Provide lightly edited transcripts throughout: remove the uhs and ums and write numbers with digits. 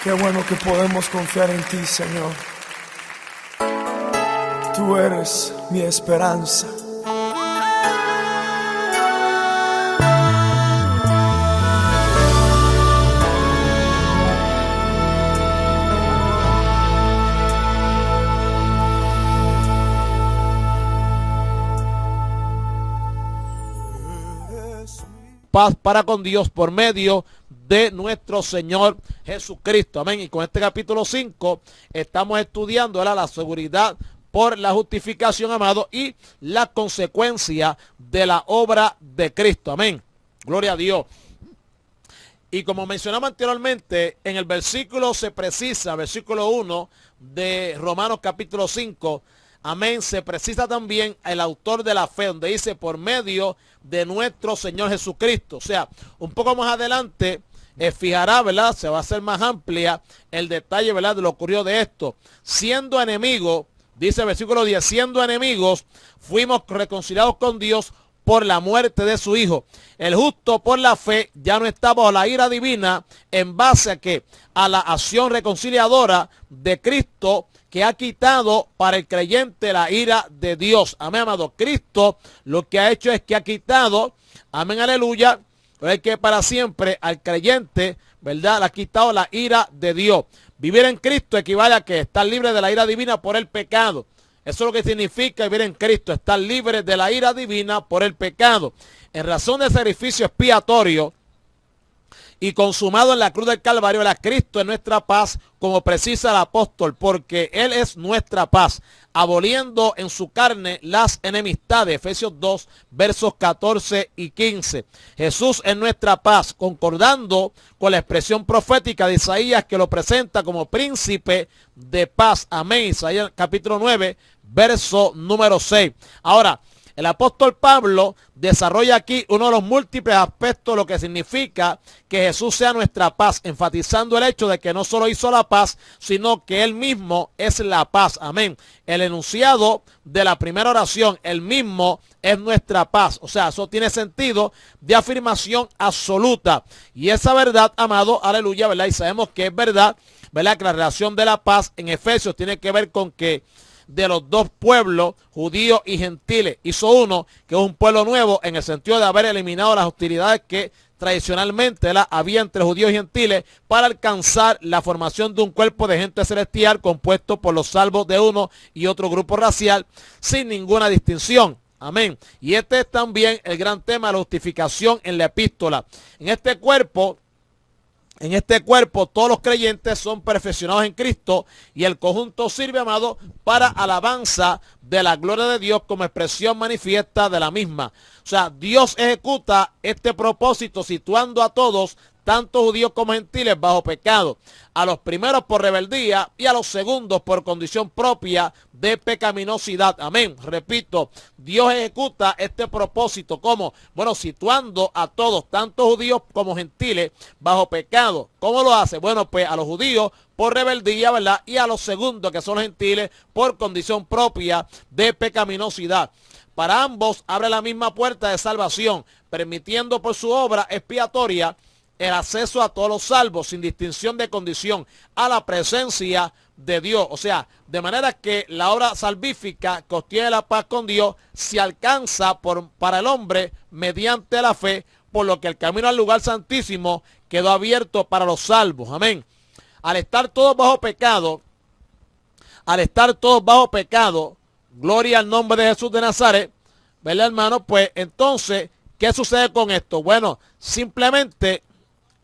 Qué bueno que podemos confiar en ti, Señor. Tú eres mi esperanza. Paz para con Dios por medio de nuestro Señor Jesucristo. Amén. Y con este capítulo 5 estamos estudiando la seguridad por la justificación, amado, y la consecuencia de la obra de Cristo. Amén. Gloria a Dios. Y como mencionamos anteriormente, en el versículo se precisa, versículo 1 de Romanos capítulo 5, amén, se precisa también el autor de la fe, donde dice por medio de nuestro Señor Jesucristo. O sea, un poco más adelante fijará, ¿verdad? Se va a hacer más amplia el detalle, ¿verdad?, de lo ocurrido de esto. Siendo enemigos, dice el versículo 10, siendo enemigos, fuimos reconciliados con Dios por la muerte de su Hijo. El justo por la fe ya no está bajo la ira divina, en base a que a la acción reconciliadora de Cristo, que ha quitado para el creyente la ira de Dios. Amén, amado. Cristo lo que ha hecho es que ha quitado, amén, aleluya, es que para siempre al creyente, ¿verdad?, le ha quitado la ira de Dios. Vivir en Cristo equivale a que estar libre de la ira divina por el pecado. Eso es lo que significa vivir en Cristo, estar libre de la ira divina por el pecado. En razón del sacrificio expiatorio y consumado en la cruz del Calvario, la Cristo es nuestra paz, como precisa el apóstol, porque Él es nuestra paz, aboliendo en su carne las enemistades. Efesios 2, versos 14 y 15. Jesús es nuestra paz, concordando con la expresión profética de Isaías, que lo presenta como príncipe de paz. Amén. Isaías capítulo 9, verso número 6. Ahora, el apóstol Pablo desarrolla aquí uno de los múltiples aspectos de lo que significa que Jesús sea nuestra paz, enfatizando el hecho de que no solo hizo la paz, sino que Él mismo es la paz. Amén. El enunciado de la primera oración, Él mismo es nuestra paz. O sea, eso tiene sentido de afirmación absoluta. Y esa verdad, amado, aleluya, ¿verdad? Y sabemos que es verdad, ¿verdad?, que la relación de la paz en Efesios tiene que ver con que de los dos pueblos, judíos y gentiles, hizo uno, que es un pueblo nuevo, en el sentido de haber eliminado las hostilidades que tradicionalmente había entre judíos y gentiles, para alcanzar la formación de un cuerpo de gente celestial compuesto por los salvos de uno y otro grupo racial, sin ninguna distinción. Amén. Y este es también el gran tema de la justificación en la epístola. En este cuerpo todos los creyentes son perfeccionados en Cristo, y el conjunto sirve, amado, para alabanza de la gloria de Dios como expresión manifiesta de la misma. O sea, Dios ejecuta este propósito situando a todos, tanto judíos como gentiles, bajo pecado. A los primeros por rebeldía y a los segundos por condición propia de pecaminosidad. Amén. Repito, Dios ejecuta este propósito como, bueno, situando a todos, tanto judíos como gentiles, bajo pecado. ¿Cómo lo hace? Bueno, pues a los judíos por rebeldía, ¿verdad?, y a los segundos, que son los gentiles, por condición propia de pecaminosidad. Para ambos abre la misma puerta de salvación, permitiendo por su obra expiatoria el acceso a todos los salvos, sin distinción de condición, a la presencia de Dios. O sea, de manera que la obra salvífica que obtiene la paz con Dios se alcanza para el hombre mediante la fe, por lo que el camino al lugar santísimo quedó abierto para los salvos. Amén. Al estar todos bajo pecado, gloria al nombre de Jesús de Nazaret, ¿verdad, hermano? Pues entonces, ¿qué sucede con esto? Bueno, simplemente,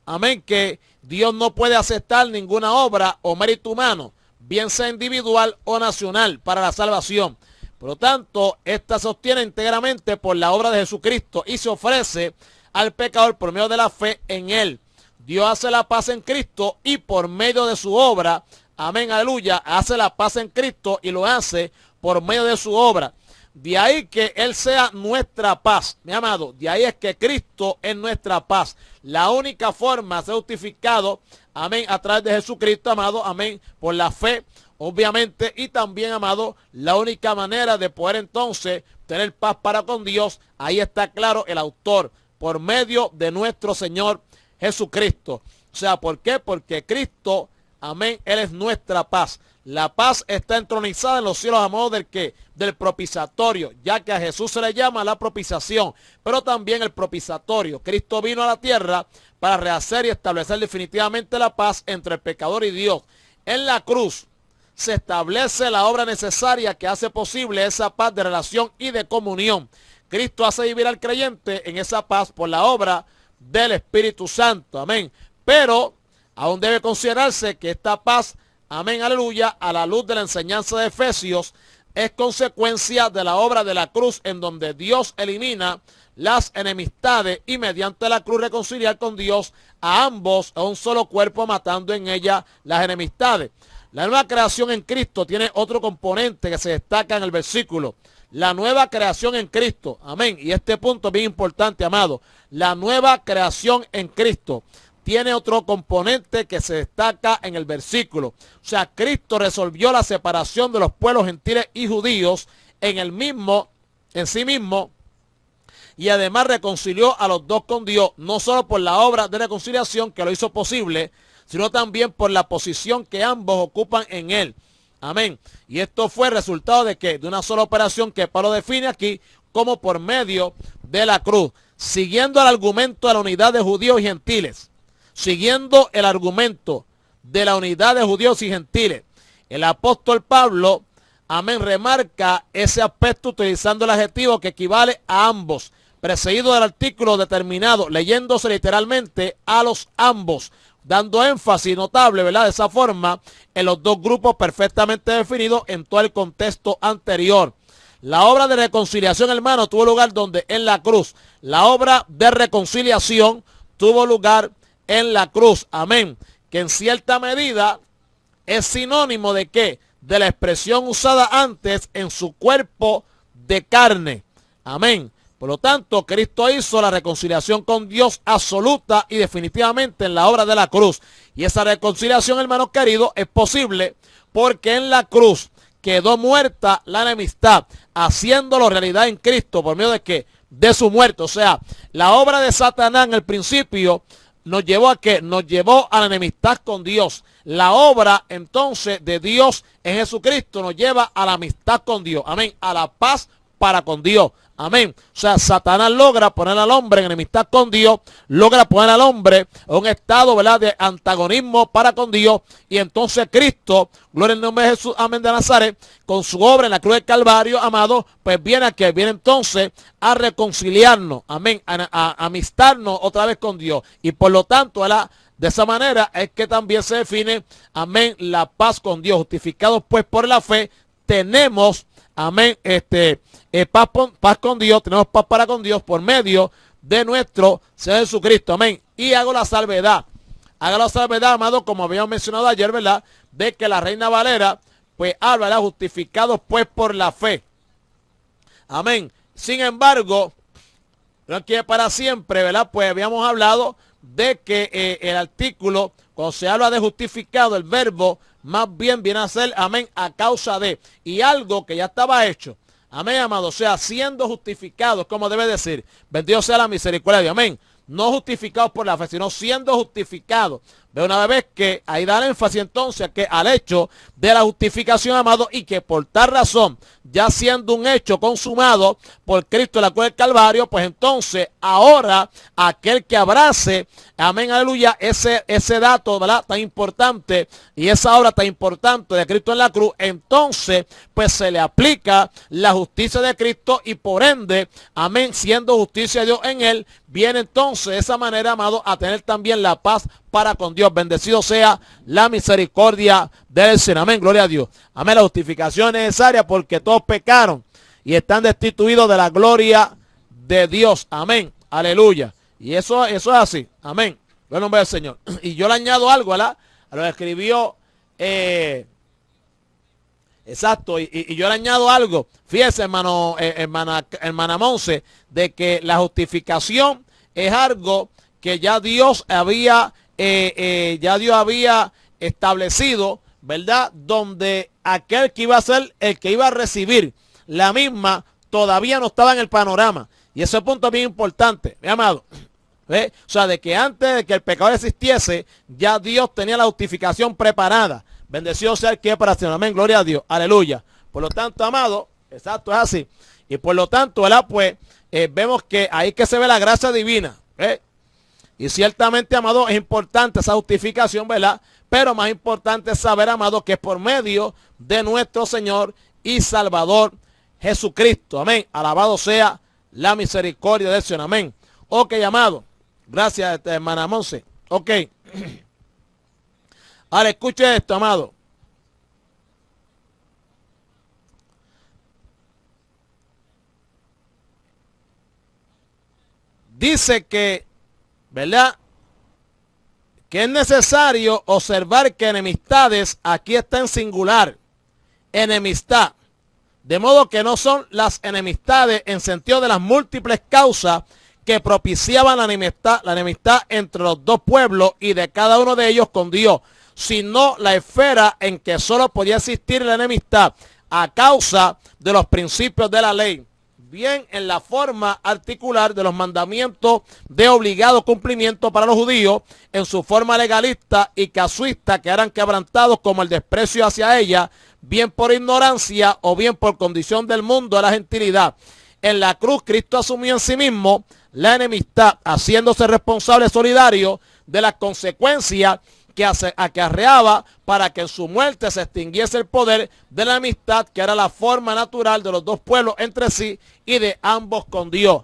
amén, que Dios no puede aceptar ninguna obra o mérito humano, bien sea individual o nacional, para la salvación. Por lo tanto, esta se obtiene íntegramente por la obra de Jesucristo y se ofrece al pecador por medio de la fe en Él. Dios hace la paz en Cristo y por medio de su obra, amén, aleluya, hace la paz en Cristo y lo hace por medio de su obra. De ahí que Él sea nuestra paz, mi amado. De ahí es que Cristo es nuestra paz. La única forma de ser justificado, amén, a través de Jesucristo, amado, amén, por la fe, obviamente, y también, amado, la única manera de poder entonces tener paz para con Dios, ahí está claro el autor, por medio de nuestro Señor Jesucristo. O sea, ¿por qué? Porque Cristo amén, Él es nuestra paz. La paz está entronizada en los cielos a modo del que, del propiciatorio, ya que a Jesús se le llama la propiciación, pero también el propiciatorio. Cristo vino a la tierra para rehacer y establecer definitivamente la paz entre el pecador y Dios. En la cruz se establece la obra necesaria que hace posible esa paz de relación y de comunión. Cristo hace vivir al creyente en esa paz por la obra del Espíritu Santo, amén. Pero aún debe considerarse que esta paz, amén, aleluya, a la luz de la enseñanza de Efesios, es consecuencia de la obra de la cruz, en donde Dios elimina las enemistades y mediante la cruz reconciliar con Dios a ambos a un solo cuerpo, matando en ella las enemistades. La nueva creación en Cristo tiene otro componente que se destaca en el versículo. La nueva creación en Cristo, amén. Y este punto es bien importante, amado. La nueva creación en Cristo tiene otro componente que se destaca en el versículo. O sea, Cristo resolvió la separación de los pueblos gentiles y judíos en sí mismo, y además reconcilió a los dos con Dios, no solo por la obra de reconciliación que lo hizo posible, sino también por la posición que ambos ocupan en Él. Amén. Y esto fue resultado de que de una sola operación que Pablo define aquí como por medio de la cruz, siguiendo el argumento de la unidad de judíos y gentiles. Siguiendo el argumento de la unidad de judíos y gentiles, el apóstol Pablo, amén, remarca ese aspecto utilizando el adjetivo que equivale a ambos, precedido del artículo determinado, leyéndose literalmente a los ambos, dando énfasis notable, ¿verdad?, de esa forma, en los dos grupos perfectamente definidos en todo el contexto anterior. La obra de reconciliación, hermano, tuvo lugar donde en la cruz. La obra de reconciliación tuvo lugar en la cruz, amén, que en cierta medida es sinónimo de ¿qué? De la expresión usada antes en su cuerpo de carne, amén. Por lo tanto, Cristo hizo la reconciliación con Dios absoluta y definitivamente en la obra de la cruz. Y esa reconciliación, hermanos queridos, es posible porque en la cruz quedó muerta la enemistad, haciéndolo realidad en Cristo por medio de ¿qué? De su muerte. O sea, la obra de Satanás en el principio nos llevó a ¿qué? Nos llevó a la enemistad con Dios. La obra entonces de Dios en Jesucristo nos lleva a la amistad con Dios. Amén. A la paz para con Dios. Amén. O sea, Satanás logra poner al hombre en enemistad con Dios, logra poner al hombre en un estado, ¿verdad?, de antagonismo para con Dios. Y entonces Cristo, gloria al nombre de Jesús, amén, de Nazaret, con su obra en la cruz del Calvario, amado, pues viene entonces a reconciliarnos, amén, a amistarnos otra vez con Dios. Y por lo tanto, ¿verdad?, de esa manera es que también se define, amén, la paz con Dios. Justificados pues por la fe, tenemos, amén, paz con Dios, tenemos paz para con Dios por medio de nuestro Señor Jesucristo, amén. Y hago la salvedad, amado, como habíamos mencionado ayer, ¿verdad?, de que la Reina Valera, pues habla, ¿verdad?, justificados pues por la fe, amén. Sin embargo, no es que para siempre, ¿verdad?, pues habíamos hablado de que el artículo, cuando se habla de justificado, el verbo más bien viene a ser, amén, a causa de, y algo que ya estaba hecho, amén, amado, o sea, siendo justificados, como debe decir, bendito sea la misericordia de Dios, amén, no justificados por la fe, sino siendo justificados. De una vez que ahí da el énfasis entonces que al hecho de la justificación, amado, y que por tal razón, ya siendo un hecho consumado por Cristo en la cruz del Calvario, pues entonces ahora aquel que abrace, amén, aleluya, ese dato, ¿verdad?, tan importante y esa obra tan importante de Cristo en la cruz, entonces pues se le aplica la justicia de Cristo y por ende, amén, siendo justicia de Dios en él, viene entonces de esa manera, amado, a tener también la paz para con Dios. Bendecido sea la misericordia del Señor. Amén, gloria a Dios. Amén, la justificación es necesaria porque todos pecaron y están destituidos de la gloria de Dios. Amén, aleluya. Y eso es así. Amén, gloria al nombre del Señor. Y yo le añado algo, ¿verdad?, a lo que escribió, exacto, y yo le añado algo. Fíjese, hermano, hermana Monse, de que la justificación es algo que ya Dios había establecido, ¿verdad?, donde aquel que iba a ser el que iba a recibir la misma todavía no estaba en el panorama. Y ese punto es bien importante, mi amado. ¿Ve? O sea, de que antes de que el pecado existiese, ya Dios tenía la justificación preparada. Bendecido sea el que es para siempre. Amén, gloria a Dios, aleluya. Por lo tanto, amado, exacto, es así. Y por lo tanto, ¿verdad? Pues vemos que ahí que se ve la gracia divina. Y ciertamente, amado, es importante esa justificación, ¿verdad? Pero más importante es saber, amado, que es por medio de nuestro Señor y Salvador Jesucristo. Amén. Alabado sea la misericordia del Señor. Amén. Ok, amado. Gracias, hermana Monse. Ok. Ahora escuche esto, amado. Dice que, ¿verdad? Que es necesario observar que enemistades, aquí está en singular, enemistad. De modo que no son las enemistades en sentido de las múltiples causas que propiciaban la enemistad entre los dos pueblos y de cada uno de ellos con Dios, sino la esfera en que solo podía existir la enemistad a causa de los principios de la ley, bien en la forma articular de los mandamientos de obligado cumplimiento para los judíos, en su forma legalista y casuista que eran quebrantados como el desprecio hacia ella, bien por ignorancia o bien por condición del mundo de la gentilidad. En la cruz Cristo asumió en sí mismo la enemistad, haciéndose responsable solidario de las consecuencias que acarreaba para que en su muerte se extinguiese el poder de la enemistad, que era la forma natural de los dos pueblos entre sí y de ambos con Dios.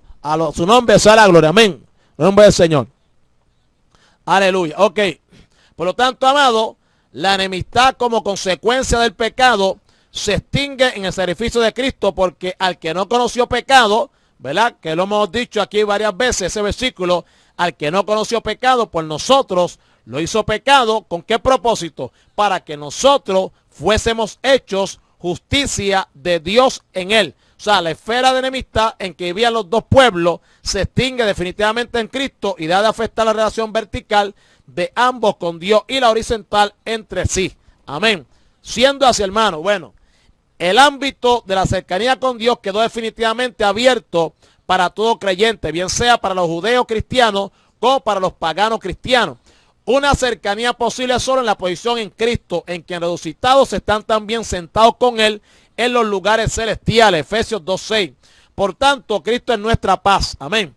Su nombre sea la gloria, amén. En nombre del Señor. Aleluya. Ok. Por lo tanto, amado, la enemistad como consecuencia del pecado se extingue en el sacrificio de Cristo, porque al que no conoció pecado, ¿verdad? Que lo hemos dicho aquí varias veces, ese versículo, al que no conoció pecado, por nosotros lo hizo pecado. ¿Con qué propósito? Para que nosotros fuésemos hechos justicia de Dios en él. O sea, la esfera de enemistad en que vivían los dos pueblos se extingue definitivamente en Cristo y da de afectar la relación vertical de ambos con Dios y la horizontal entre sí. Amén. Siendo así, hermano, bueno, el ámbito de la cercanía con Dios quedó definitivamente abierto para todo creyente, bien sea para los judeos cristianos como para los paganos cristianos. Una cercanía posible solo en la posición en Cristo, en quien resucitados están también sentados con Él en los lugares celestiales. Efesios 2:6. Por tanto, Cristo es nuestra paz. Amén.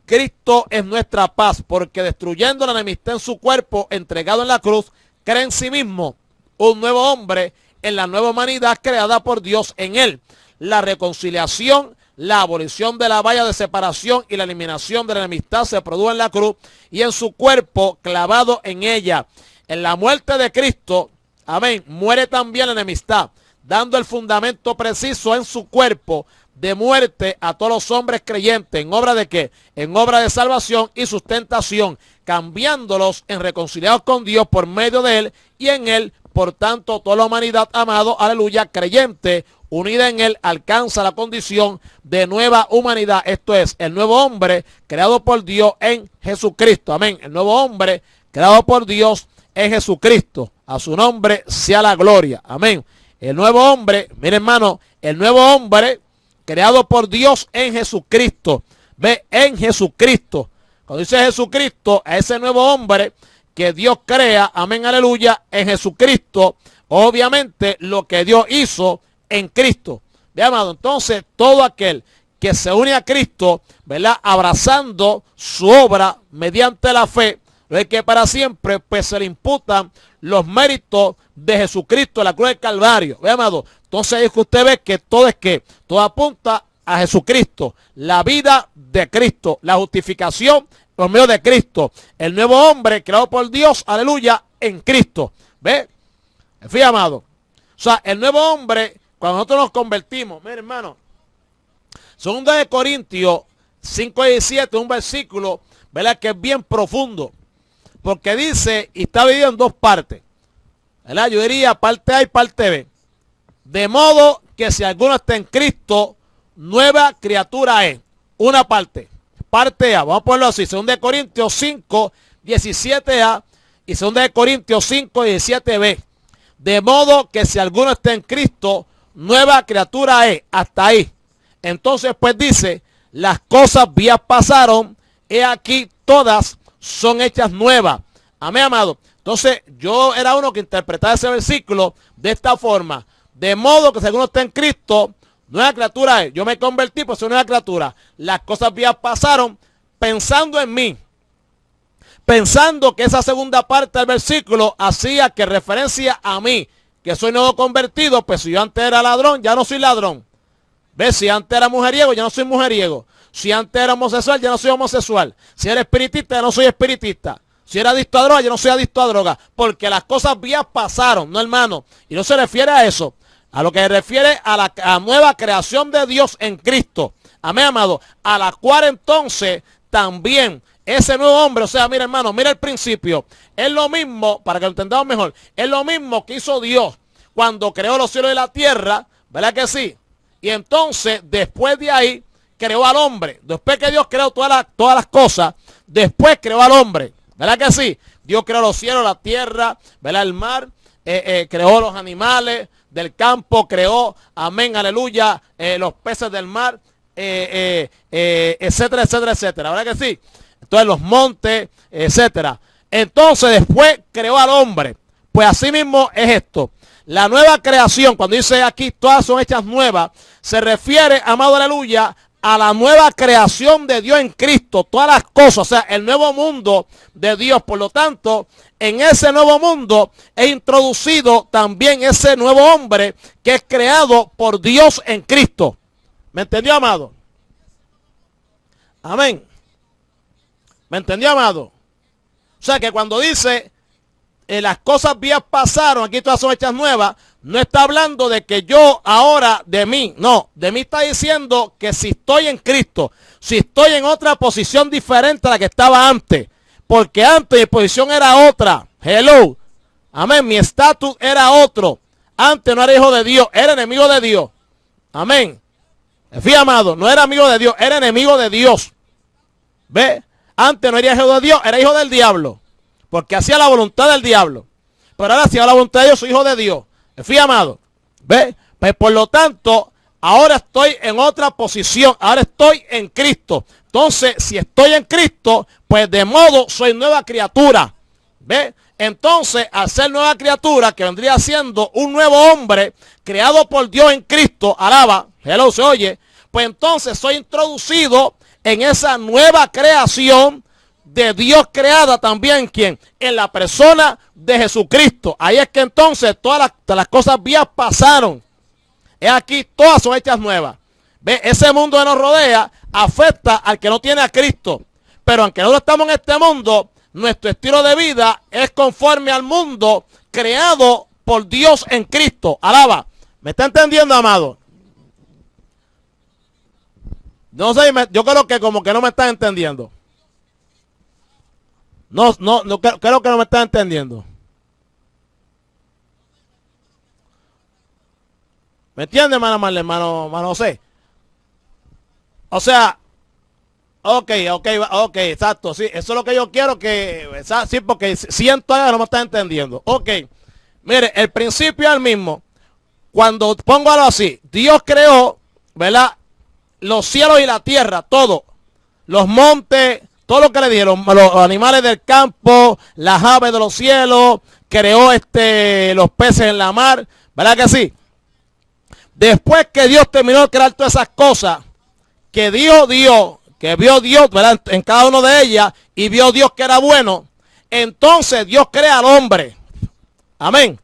Cristo es nuestra paz, porque destruyendo la enemistad en su cuerpo, entregado en la cruz, crea en sí mismo un nuevo hombre en la nueva humanidad creada por Dios en él. La reconciliación, la abolición de la valla de separación y la eliminación de la enemistad se produjo en la cruz y en su cuerpo clavado en ella. En la muerte de Cristo, amén, muere también la enemistad, dando el fundamento preciso en su cuerpo de muerte a todos los hombres creyentes. ¿En obra de qué? En obra de salvación y sustentación, cambiándolos en reconciliados con Dios por medio de él y en él. Por tanto, toda la humanidad, amado, aleluya, creyente, unida en él, alcanza la condición de nueva humanidad. Esto es, el nuevo hombre creado por Dios en Jesucristo. Amén. El nuevo hombre creado por Dios en Jesucristo. A su nombre sea la gloria. Amén. El nuevo hombre, mire hermano, el nuevo hombre creado por Dios en Jesucristo. Ve, en Jesucristo. Cuando dice Jesucristo, a ese nuevo hombre que Dios crea, amén, aleluya, en Jesucristo, obviamente lo que Dios hizo en Cristo. Ve, amado, entonces todo aquel que se une a Cristo, ¿verdad? Abrazando su obra mediante la fe, ve que para siempre pues se le imputan los méritos de Jesucristo en la cruz del Calvario. Ve, amado, entonces es que usted ve que todo apunta a Jesucristo, la vida de Cristo, la justificación por medio de Cristo, el nuevo hombre creado por Dios, aleluya, en Cristo. ¿Ve? Fíjate, amado. O sea, el nuevo hombre, cuando nosotros nos convertimos, mire hermano, 2 de Corintios 5:17, un versículo, ¿verdad? Que es bien profundo, porque dice, y está dividido en dos partes, ¿verdad? Yo diría parte A y parte B. De modo que si alguno está en Cristo, nueva criatura es. Una parte. Parte A, vamos a ponerlo así, 2 de Corintios 5, 17a y 2 de Corintios 5, 17b. De modo que si alguno está en Cristo, nueva criatura es. Hasta ahí. Entonces pues dice, las cosas viejas pasaron, he aquí todas son hechas nuevas. Amén, amado. Entonces, yo era uno que interpretaba ese versículo de esta forma. De modo que según está en Cristo, nueva criatura es. Yo me convertí, pues soy nueva criatura. Las cosas viejas pasaron pensando en mí. Pensando que esa segunda parte del versículo hacía que referencia a mí, que soy nuevo convertido, pues si yo antes era ladrón, ya no soy ladrón. ¿Ves? Si antes era mujeriego, ya no soy mujeriego. Si antes era homosexual, ya no soy homosexual. Si era espiritista, ya no soy espiritista. Si era adicto a droga, ya no soy adicto a droga. Porque las cosas viejas pasaron, ¿no, hermano? Y no se refiere a eso. A lo que se refiere a la nueva creación de Dios en Cristo. Amén, amado. A la cual entonces también ese nuevo hombre, o sea, mira, hermano, mira el principio. Es lo mismo, para que lo entendamos mejor, es lo mismo que hizo Dios cuando creó los cielos y la tierra, ¿verdad que sí? Y entonces, después de ahí, creó al hombre. Después que Dios creó todas las cosas, después creó al hombre. ¿Verdad que sí? Dios creó los cielos, la tierra, ¿verdad? El mar, creó los animales del campo, creó, amén, aleluya, los peces del mar, etcétera, etcétera, etcétera. ¿Verdad que sí? Entonces los montes, etcétera. Entonces después creó al hombre. Pues así mismo es esto. La nueva creación, cuando dice aquí todas son hechas nuevas, se refiere, amado, aleluya, a la nueva creación de Dios en Cristo, todas las cosas, o sea, el nuevo mundo de Dios. Por lo tanto, en ese nuevo mundo he introducido también ese nuevo hombre que es creado por Dios en Cristo. ¿Me entendió, amado? Amén. ¿Me entendió, amado? O sea, que cuando dice las cosas viejas pasaron, aquí todas son hechas nuevas, no está hablando de que yo ahora de mí, no, de mí está diciendo que si estoy en Cristo, si estoy en otra posición diferente a la que estaba antes, porque antes mi posición era otra, hello, amén, mi estatus era otro, antes no era hijo de Dios, era enemigo de Dios, amén, fíjate, amado, no era amigo de Dios, era enemigo de Dios, ve, antes no era hijo de Dios, era hijo del diablo, porque hacía la voluntad del diablo, pero ahora si hago la voluntad de Dios, soy hijo de Dios. Fíjate, amado, ¿ve? Pues por lo tanto, ahora estoy en otra posición, ahora estoy en Cristo. Entonces, si estoy en Cristo, pues de modo soy nueva criatura, ¿ve? Entonces, al ser nueva criatura, que vendría siendo un nuevo hombre, creado por Dios en Cristo, alaba, hello, se oye, pues entonces soy introducido en esa nueva creación de Dios creada también, ¿quién? En la persona de Jesucristo. Ahí es que entonces todas las cosas viejas pasaron. Es aquí, todas son hechas nuevas. ¿Ve? Ese mundo que nos rodea afecta al que no tiene a Cristo. Pero aunque nosotros estamos en este mundo, nuestro estilo de vida es conforme al mundo creado por Dios en Cristo. Alaba. ¿Me está entendiendo, amado? No sé, yo creo que como que no me están entendiendo. No, creo que no me están entendiendo. ¿Me entiende, hermano José? O sea, ok, exacto, sí, eso es lo que yo quiero que, sí, porque siento que no me están entendiendo. Ok, mire, el principio es el mismo. Cuando pongo algo así, Dios creó, ¿verdad? Los cielos y la tierra, todo, los montes, todo lo que le dieron, los animales del campo, las aves de los cielos, creó los peces en la mar, ¿verdad que sí? Después que Dios terminó de crear todas esas cosas, que vio Dios, ¿verdad? En cada una de ellas, y vio Dios que era bueno, entonces Dios crea al hombre. Amén.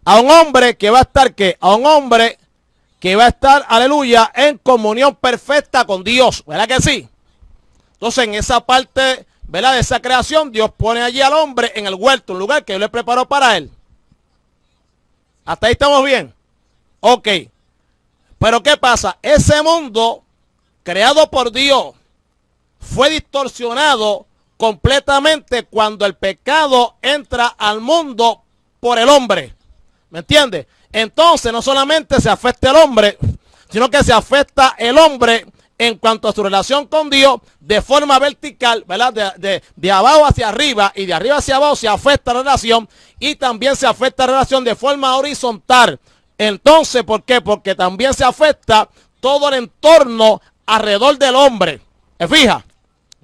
A un hombre que va a estar, ¿qué? A un hombre que va a estar, aleluya, en comunión perfecta con Dios, ¿verdad que sí? Entonces, en esa parte, ¿verdad?, de esa creación, Dios pone allí al hombre en el huerto, un lugar que Dios le preparó para él. Hasta ahí estamos bien. Ok. Pero ¿qué pasa? Ese mundo creado por Dios fue distorsionado completamente cuando el pecado entra al mundo por el hombre. ¿Me entiendes? Entonces, no solamente se afecta el hombre, sino que se afecta el hombre en cuanto a su relación con Dios de forma vertical, ¿verdad? De abajo hacia arriba y de arriba hacia abajo se afecta la relación y también se afecta la relación de forma horizontal. Entonces, ¿por qué? Porque también se afecta todo el entorno alrededor del hombre. ¿Me fija?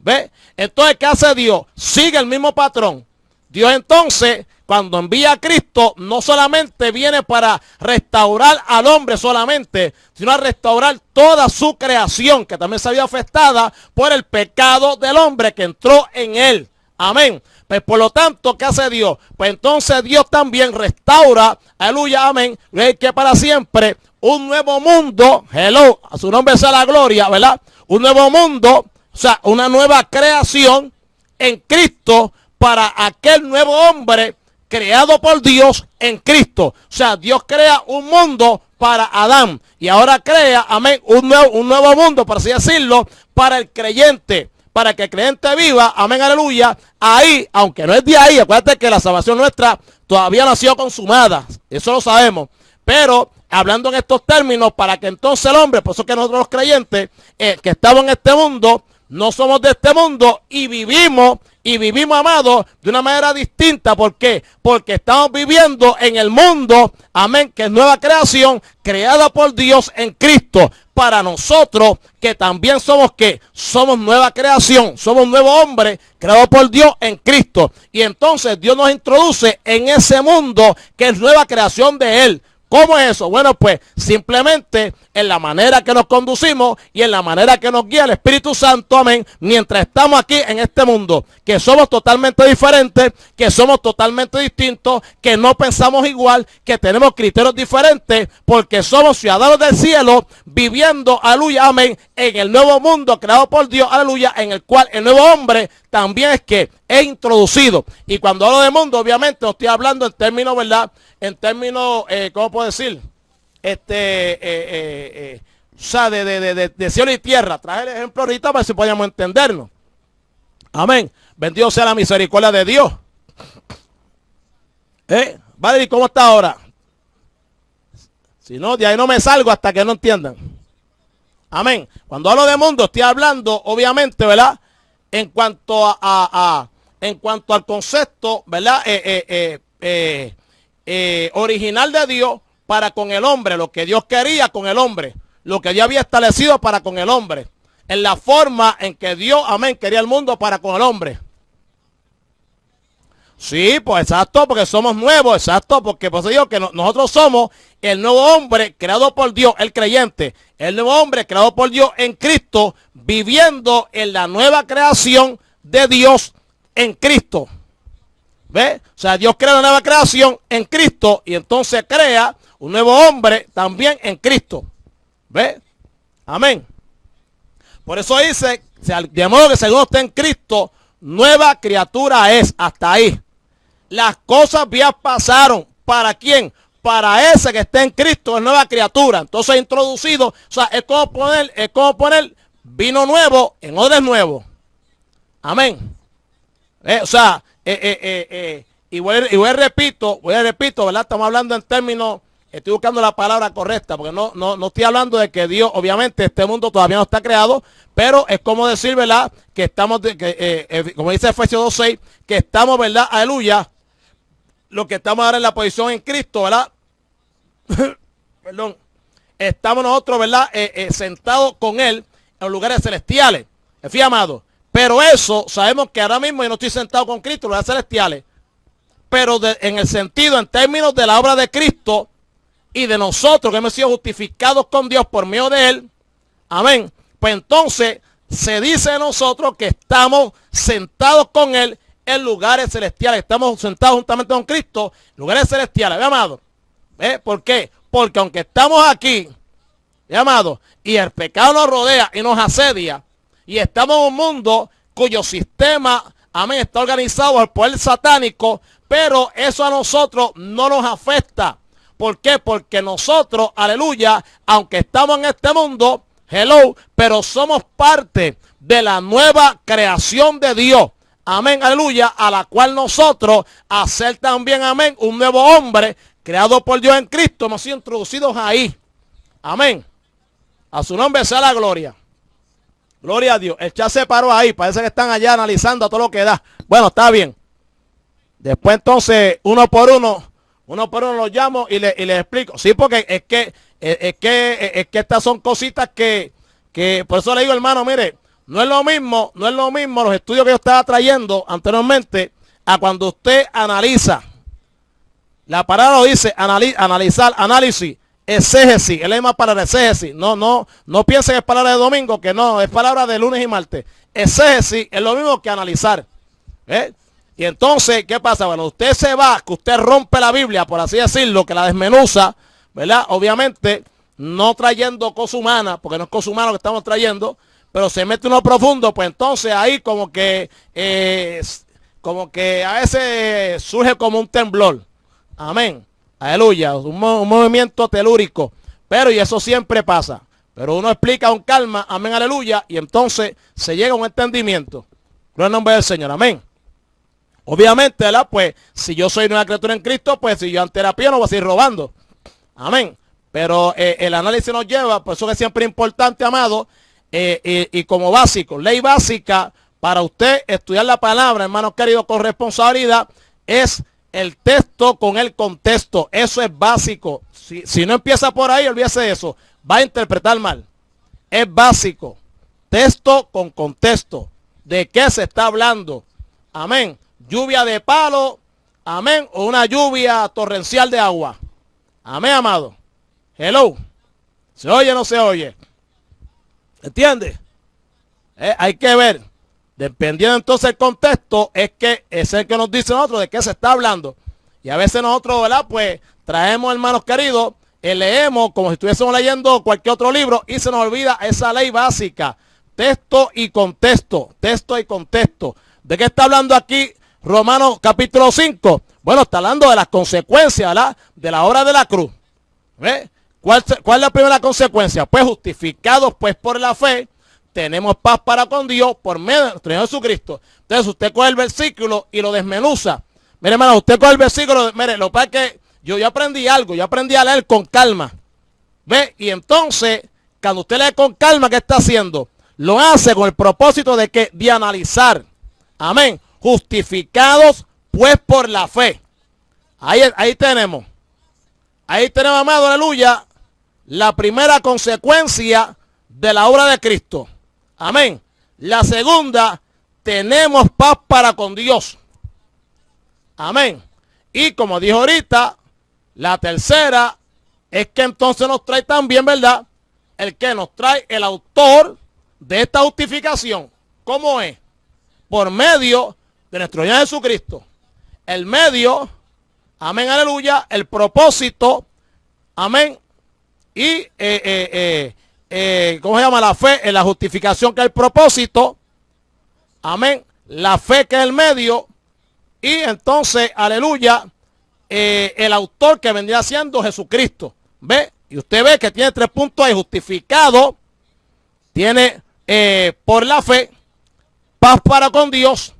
¿Ve? Entonces, ¿qué hace Dios? Sigue el mismo patrón. Dios entonces, cuando envía a Cristo, no solamente viene para restaurar al hombre solamente, sino a restaurar toda su creación, que también se había afectada por el pecado del hombre que entró en él. Amén. Pues por lo tanto, ¿qué hace Dios? Pues entonces Dios también restaura, aleluya, amén, que para siempre un nuevo mundo, hello, a su nombre sea la gloria, ¿verdad? Un nuevo mundo, o sea, una nueva creación en Cristo para aquel nuevo hombre creado por Dios en Cristo. O sea, Dios crea un mundo para Adán y ahora crea, amén, un nuevo mundo, por así decirlo, para el creyente. Para que el creyente viva, amén, aleluya, ahí, aunque no es de ahí, acuérdate que la salvación nuestra todavía no ha sido consumada, eso lo sabemos, pero hablando en estos términos, para que entonces el hombre, por eso que nosotros los creyentes, que estamos en este mundo, no somos de este mundo y vivimos, amados, de una manera distinta. ¿Por qué? Porque estamos viviendo en el mundo, amén, que es nueva creación, creada por Dios en Cristo. Para nosotros, que también somos, ¿qué? Somos nueva creación, somos nuevo hombre, creado por Dios en Cristo. Y entonces Dios nos introduce en ese mundo que es nueva creación de Él. ¿Cómo es eso? Bueno, pues simplemente en la manera que nos conducimos y en la manera que nos guía el Espíritu Santo, amén, mientras estamos aquí en este mundo, que somos totalmente diferentes, que somos totalmente distintos, que no pensamos igual, que tenemos criterios diferentes, porque somos ciudadanos del cielo, viviendo, aleluya, amén, en el nuevo mundo creado por Dios, aleluya, en el cual el nuevo hombre también es introducido. Y cuando hablo de mundo, obviamente no estoy hablando en términos, ¿verdad? En términos, ¿cómo puedo decir? O sea, de cielo y tierra. Traje el ejemplo ahorita para que podamos entendernos. Amén. Bendito sea la misericordia de Dios. Vale, ¿cómo está ahora? Si no, de ahí no me salgo hasta que no entiendan. Amén. Cuando hablo de mundo, estoy hablando, obviamente, ¿verdad? En cuanto en cuanto al concepto, ¿verdad? Original de Dios para con el hombre, lo que Dios quería con el hombre, lo que Dios había establecido para con el hombre, en la forma en que Dios, amén, quería el mundo para con el hombre. Sí, pues exacto, porque somos nuevos, exacto, porque por eso digo que nosotros somos el nuevo hombre creado por Dios, el creyente, el nuevo hombre creado por Dios en Cristo, viviendo en la nueva creación de Dios en Cristo. ¿Ve? O sea, Dios crea una nueva creación en Cristo y entonces crea un nuevo hombre también en Cristo. ¿Ve? Amén. Por eso dice, de modo que según está en Cristo, nueva criatura es. Hasta ahí. Las cosas viejas pasaron. ¿Para quién? Para ese que está en Cristo, es nueva criatura. Entonces introducido, o sea, es como poner vino nuevo en odres nuevos. Amén. O sea, y repito, ¿verdad? Estamos hablando en términos, estoy buscando la palabra correcta, porque no estoy hablando de que Dios, obviamente, este mundo todavía no está creado, pero es como decir, ¿verdad? Que estamos, como dice Efesios 2:6, que estamos, ¿verdad? Aleluya, lo que estamos ahora en la posición en Cristo, ¿verdad? Perdón. Estamos nosotros, ¿verdad? Sentados con Él en los lugares celestiales. Fíjate, amado. Pero eso, sabemos que ahora mismo yo no estoy sentado con Cristo en los lugares celestiales. Pero en el sentido, en términos de la obra de Cristo y de nosotros que hemos sido justificados con Dios por medio de Él. Amén. Pues entonces se dice de nosotros que estamos sentados con Él en lugares celestiales. Estamos sentados juntamente con Cristo en lugares celestiales. ¿Ve, amado? ¿Ve? ¿Por qué? Porque aunque estamos aquí, ¿ve, amado? Y el pecado nos rodea y nos asedia. Y estamos en un mundo cuyo sistema, amén, está organizado por el poder satánico, pero eso a nosotros no nos afecta. ¿Por qué? Porque nosotros, aleluya, aunque estamos en este mundo, hello, pero somos parte de la nueva creación de Dios. Amén, aleluya, a la cual nosotros, a ser también, amén, un nuevo hombre creado por Dios en Cristo, hemos sido introducidos ahí. Amén. A su nombre sea la gloria. Gloria a Dios. El chat se paró ahí. Parece que están allá analizando a todo lo que da. Bueno, está bien. Después entonces, uno por uno los llamo y les explico. Sí, porque es que estas son cositas que por eso le digo, hermano, mire, no es lo mismo los estudios que yo estaba trayendo anteriormente a cuando usted analiza. La palabra lo dice, analizar, análisis, exégesis, es la misma palabra, exégesis. No piensen que es palabra de domingo, que no, es palabra de lunes y martes. Exégesis es lo mismo que analizar. Y entonces, ¿qué pasa? Bueno, usted se va, que usted rompe la Biblia, por así decirlo, que la desmenuza, ¿verdad? Obviamente, no trayendo cosa humana, porque no es cosa humana lo que estamos trayendo, pero se mete uno profundo, pues entonces ahí como que a veces surge como un temblor. Amén. Aleluya. Un movimiento telúrico. Pero y eso siempre pasa. Pero uno explica con calma. Amén. Aleluya. Y entonces se llega a un entendimiento. Gloria al nombre del Señor. Amén. Obviamente, ¿verdad? Pues si yo soy nueva criatura en Cristo, pues si yo en terapia no voy a seguir robando. Amén. Pero el análisis nos lleva, por eso que siempre es importante, amado, y como básico, ley básica para usted estudiar la palabra, hermanos queridos, con responsabilidad, es el texto con el contexto. Eso es básico. Si no empieza por ahí, olvídese de eso. Va a interpretar mal. Es básico. Texto con contexto. ¿De qué se está hablando? Amén. Lluvia de palo. Amén. O una lluvia torrencial de agua. Amén, amado. Hello. ¿Se oye o no se oye? ¿Entiende? Hay que ver. Dependiendo entonces del contexto, es el que nos dice nosotros de qué se está hablando. Y a veces nosotros, ¿verdad? Pues traemos, hermanos queridos, leemos como si estuviésemos leyendo cualquier otro libro y se nos olvida esa ley básica. Texto y contexto. Texto y contexto. ¿De qué está hablando aquí Romanos capítulo 5? Bueno, está hablando de las consecuencias, ¿verdad? De la obra de la cruz. ¿Ve? ¿Cuál es la primera consecuencia? Pues justificados pues por la fe, tenemos paz para con Dios por medio de nuestro Señor Jesucristo. Entonces usted coge el versículo y lo desmenuza. Mire, hermano, usted coge el versículo, mire, lo que pasa es que yo aprendí algo, yo aprendí a leer con calma. ¿Ve? Y entonces, cuando usted lee con calma, ¿qué está haciendo? Lo hace con el propósito de que de analizar. Amén. Justificados pues por la fe. Ahí tenemos. Ahí tenemos, amado, aleluya, la primera consecuencia de la obra de Cristo. Amén. La segunda, tenemos paz para con Dios. Amén. Y como dijo ahorita, la tercera es que entonces nos trae también, ¿verdad? El que nos trae el autor de esta justificación. ¿Cómo es? Por medio de nuestro Señor Jesucristo. El medio, amén, aleluya, el propósito, amén, y ¿cómo se llama? La fe, la justificación que es el propósito, amén, la fe que es el medio, y entonces, aleluya, el autor que vendría siendo Jesucristo. ¿Ve? Y usted ve que tiene 3 puntos ahí: justificado, tiene por la fe, paz para con Dios,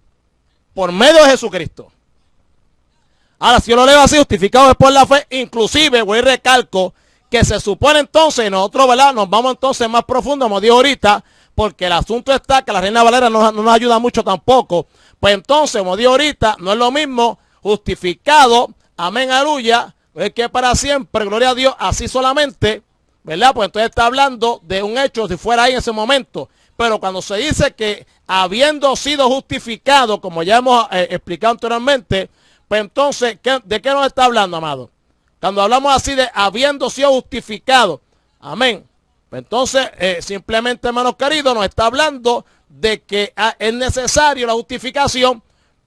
por medio de Jesucristo. Ahora, si yo lo leo así, justificado por la fe, inclusive, voy y recalco, que se supone entonces, nosotros, ¿verdad? Nos vamos entonces más profundo, como digo ahorita, porque el asunto está que la Reina Valera no nos ayuda mucho tampoco. Pues entonces, como digo ahorita, no es lo mismo justificado, amén, aleluya, es que para siempre, gloria a Dios, así solamente, ¿verdad? Pues entonces está hablando de un hecho si fuera ahí en ese momento. Pero cuando se dice que habiendo sido justificado, como ya hemos explicado anteriormente, pues entonces, ¿de qué nos está hablando, amado? Cuando hablamos así de habiendo sido justificado, amén. Pues entonces, simplemente, hermanos queridos, nos está hablando de que es necesario la justificación,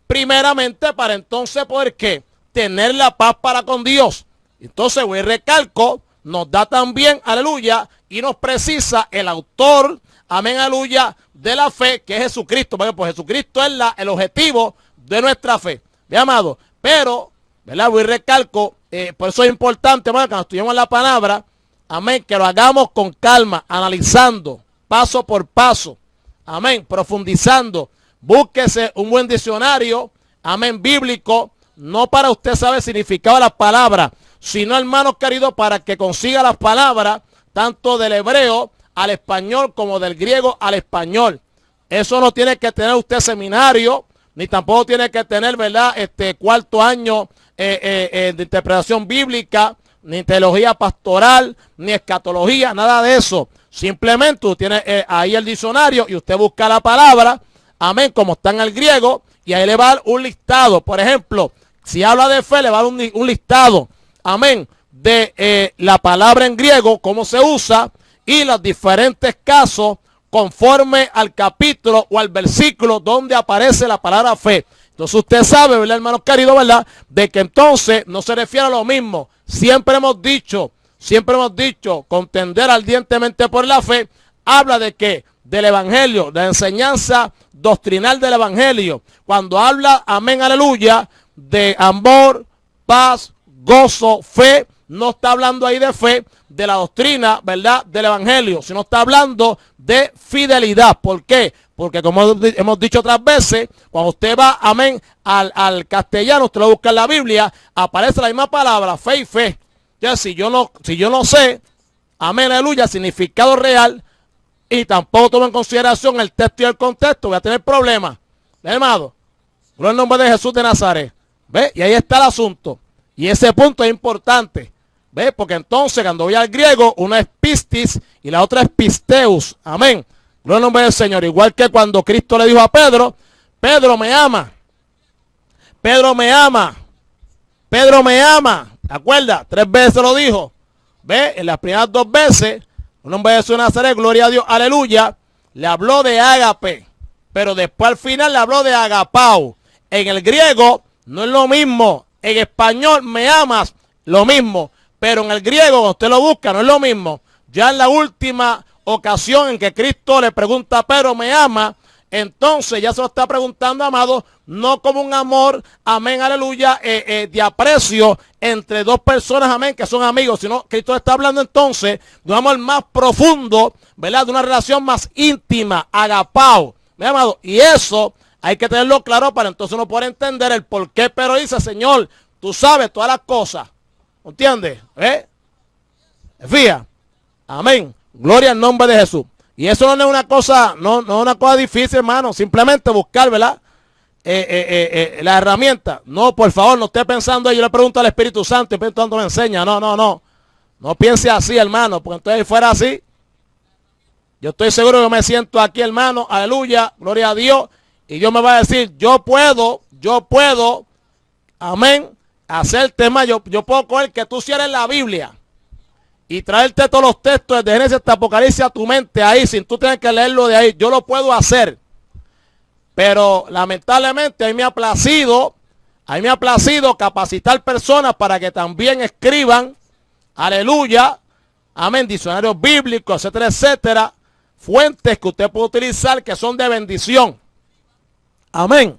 primeramente para entonces poder, ¿qué? Tener la paz para con Dios. Entonces, voy y recalco, nos da también, aleluya, y nos precisa el autor, amén, aleluya, de la fe, que es Jesucristo. Porque pues Jesucristo es el objetivo de nuestra fe. Bien, amado. Pero, ¿verdad? Voy y recalco, por eso es importante, hermano, cuando estudiamos la palabra, amén, que lo hagamos con calma, analizando, paso por paso, amén, profundizando. Búsquese un buen diccionario, amén, bíblico, no para usted saber el significado de las palabras, sino, hermanos queridos, para que consiga las palabras, tanto del hebreo al español como del griego al español. Eso no tiene que tener usted seminario, ni tampoco tiene que tener, ¿verdad?, 4º año de interpretación bíblica, ni teología pastoral, ni escatología, nada de eso. Simplemente usted tiene ahí el diccionario y usted busca la palabra, amén, como está en el griego, y ahí le va a dar un listado. Por ejemplo, si habla de fe, le va a dar un listado, amén, de la palabra en griego, cómo se usa, y los diferentes casos conforme al capítulo o al versículo donde aparece la palabra fe. Entonces usted sabe, ¿verdad, hermanos queridos, verdad? De que entonces no se refiere a lo mismo. Siempre hemos dicho, contender ardientemente por la fe, habla de que del evangelio, de la enseñanza doctrinal del evangelio. Cuando habla, amén, aleluya, de amor, paz, gozo, fe, no está hablando ahí de fe, de la doctrina, ¿verdad?, del evangelio, sino está hablando de fidelidad. ¿Por qué? Porque como hemos dicho otras veces, cuando usted va, amén, al castellano, usted lo busca en la Biblia, aparece la misma palabra, fe y fe. Ya si yo no sé, amén, aleluya, significado real, y tampoco tomo en consideración el texto y el contexto, voy a tener problemas. ¿Ve, hermano? Gloria al nombre de Jesús de Nazaret. ¿Ve? Y ahí está el asunto. Y ese punto es importante. ¿Ve? Porque entonces cuando voy al griego, una es pistis y la otra es pisteus. Amén. Gloria al nombre del Señor. Igual que cuando Cristo le dijo a Pedro, Pedro me ama. Pedro me ama. Pedro me ama. ¿Te acuerdas? 3 veces lo dijo. ¿Ve? En las primeras 2 veces, un hombre de Jesús de Nazaret, gloria a Dios, aleluya, le habló de ágape. Pero después al final le habló de agapao. En el griego no es lo mismo. En español, me amas, lo mismo. Pero en el griego, cuando usted lo busca, no es lo mismo. Ya en la última ocasión en que Cristo le pregunta a Pedro, ¿me ama? Entonces ya se lo está preguntando, amado, no como un amor, amén, aleluya, de aprecio entre 2 personas, amén, que son amigos, sino Cristo está hablando entonces de un amor más profundo, ¿verdad? De una relación más íntima, agapao, ¿me amado? Y eso hay que tenerlo claro para entonces uno poder entender el por qué Pedro dice, Señor, tú sabes todas las cosas. ¿Entiendes? Fía. Amén. Gloria al nombre de Jesús. Y eso no es una cosa, no es una cosa difícil, hermano. Simplemente buscar, ¿verdad? La herramienta. No, por favor, no esté pensando, yo le pregunto al Espíritu Santo y el Espíritu Santo me enseña. No. No piense así, hermano, porque entonces si fuera así, yo estoy seguro que me siento aquí, hermano, aleluya, gloria a Dios, y Dios me va a decir, yo puedo, amén, hacer tema, yo puedo coger que tú cierres la Biblia y traerte todos los textos desde Génesis hasta Apocalipsis a tu mente ahí, sin tú tener que leerlo de ahí. Yo lo puedo hacer. Pero lamentablemente a mí me ha placido capacitar personas para que también escriban, aleluya, amén, diccionarios bíblicos, etcétera, etcétera, fuentes que usted puede utilizar que son de bendición. Amén.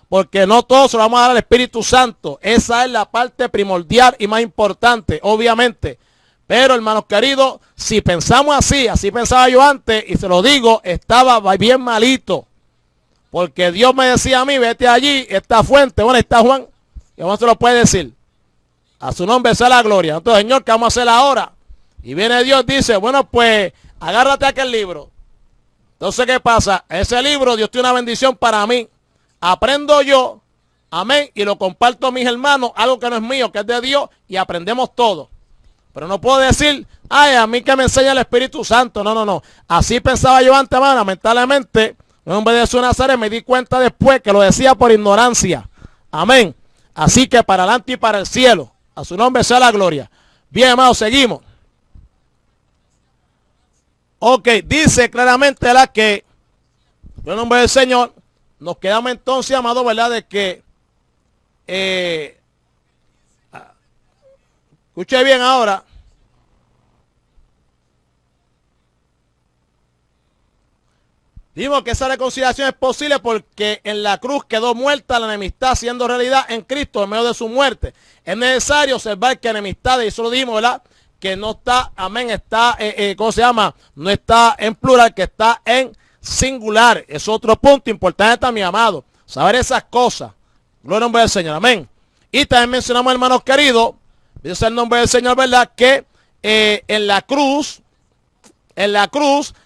Porque no todos se lo vamos a dar al Espíritu Santo. Esa es la parte primordial y más importante, obviamente. Pero, hermanos queridos, si pensamos así pensaba yo antes, y se lo digo, estaba bien malito. Porque Dios me decía a mí, vete allí, esta fuente, bueno, está Juan, y Juan se lo puede decir. A su nombre sea la gloria. Entonces, Señor, ¿qué vamos a hacer ahora? Y viene Dios, dice, bueno, pues, agárrate a aquel libro. Entonces, ¿qué pasa? Ese libro, Dios tiene una bendición para mí. Aprendo yo, amén, y lo comparto a mis hermanos, algo que no es mío, que es de Dios, y aprendemos todo. Pero no puedo decir, ay, a mí que me enseña el Espíritu Santo. No. Así pensaba yo antes, hermano. Lamentablemente, en nombre de Jesús de Nazaret, me di cuenta después que lo decía por ignorancia. Amén. Así que para adelante y para el cielo. A su nombre sea la gloria. Bien, hermano, seguimos. Ok, dice claramente, ¿verdad? Que en nombre del Señor, nos quedamos entonces, amado, ¿verdad? De que, escuche bien ahora. Dimos que esa reconciliación es posible porque en la cruz quedó muerta la enemistad, siendo realidad en Cristo en medio de su muerte. Es necesario observar que enemistad, y eso lo dimos, ¿verdad? Que no está, amén, está, ¿cómo se llama? No está en plural, que está en singular. Es otro punto importante también, amado. Saber esas cosas. Gloria al nombre del Señor, amén. Y también mencionamos, hermanos queridos, dice el nombre del Señor, ¿verdad? Que en la cruz,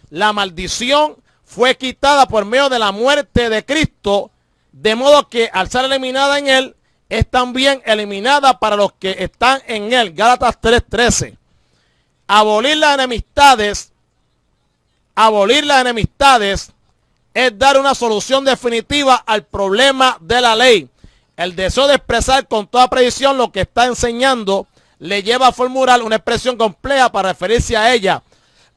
la maldición fue quitada por medio de la muerte de Cristo, de modo que al ser eliminada en él, es también eliminada para los que están en él. Gálatas 3:13. Abolir las enemistades abolir las enemistades es dar una solución definitiva al problema de la ley. El deseo de expresar con toda precisión lo que está enseñando le lleva a formular una expresión compleja para referirse a ella.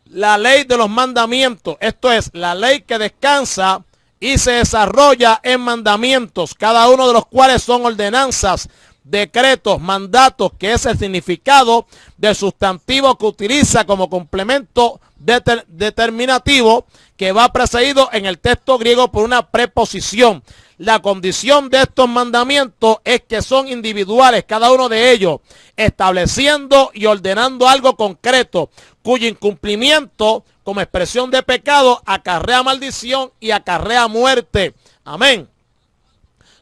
La ley de los mandamientos, esto es, la ley que descansa y se desarrolla en mandamientos, cada uno de los cuales son ordenanzas, decretos, mandatos, que es el significado del sustantivo que utiliza como complemento determinativo, que va precedido en el texto griego por una preposición. La condición de estos mandamientos es que son individuales, cada uno de ellos, estableciendo y ordenando algo concreto, cuyo incumplimiento como expresión de pecado acarrea maldición y acarrea muerte. Amén.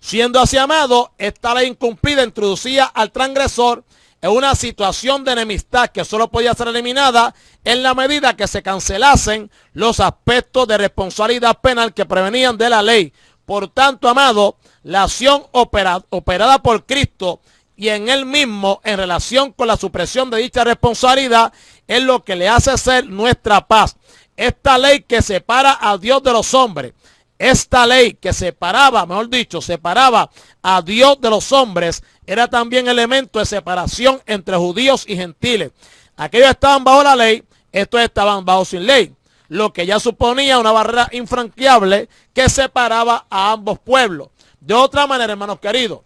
Siendo así, amado, esta ley incumplida introducía al transgresor en una situación de enemistad que solo podía ser eliminada en la medida que se cancelasen los aspectos de responsabilidad penal que prevenían de la ley. Por tanto, amado, la acción operada por Cristo y en él mismo en relación con la supresión de dicha responsabilidad es lo que le hace ser nuestra paz. Esta ley que separa a Dios de los hombres, esta ley que separaba, mejor dicho, separaba a Dios de los hombres, era también elemento de separación entre judíos y gentiles. Aquellos estaban bajo la ley, estos estaban bajo sin ley, lo que ya suponía una barrera infranqueable que separaba a ambos pueblos. De otra manera, hermanos queridos,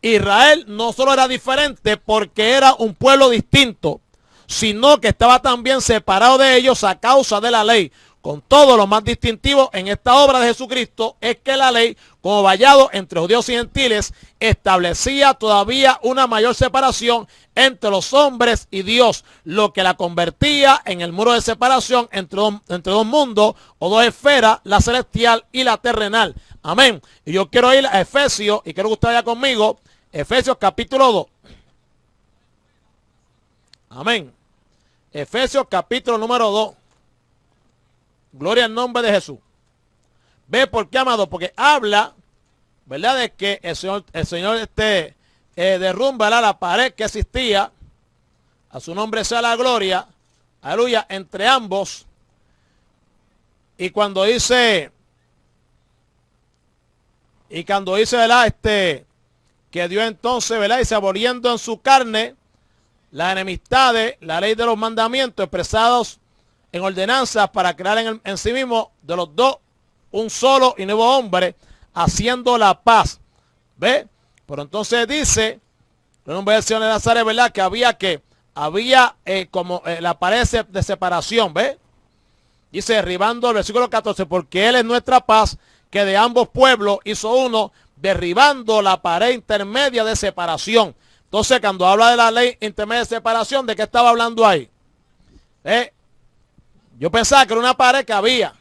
Israel no solo era diferente porque era un pueblo distinto, sino que estaba también separado de ellos a causa de la ley. Con todo, lo más distintivo en esta obra de Jesucristo es que la ley, como vallado entre judíos y gentiles, establecía todavía una mayor separación entre los hombres y Dios, lo que la convertía en el muro de separación entre dos mundos o dos esferas, la celestial y la terrenal. Amén. Y yo quiero ir a Efesios, y quiero que usted vaya conmigo, Efesios capítulo 2. Amén. Efesios capítulo número 2. Gloria al nombre de Jesús. ¿Ve por qué, amado? Porque habla, ¿verdad?, de que el Señor derrumba la pared que existía. A su nombre sea la gloria. Aleluya. Entre ambos. Y cuando dice, ¿verdad?, que Dios entonces, ¿verdad?, dice, aboliendo en su carne las enemistades, la ley de los mandamientos expresados en ordenanzas para crear en sí mismo de los dos un solo y nuevo hombre, haciendo la paz. ¿Ve? Pero entonces dice, el nombre del Señor de Nazaret, ¿verdad?, que había como la pared de separación. ¿Ve? Dice, derribando el versículo 14, porque Él es nuestra paz, que de ambos pueblos hizo uno, derribando la pared intermedia de separación. Entonces, cuando habla de la ley intermedia de separación, ¿de qué estaba hablando ahí? Yo pensaba que era una pared que había.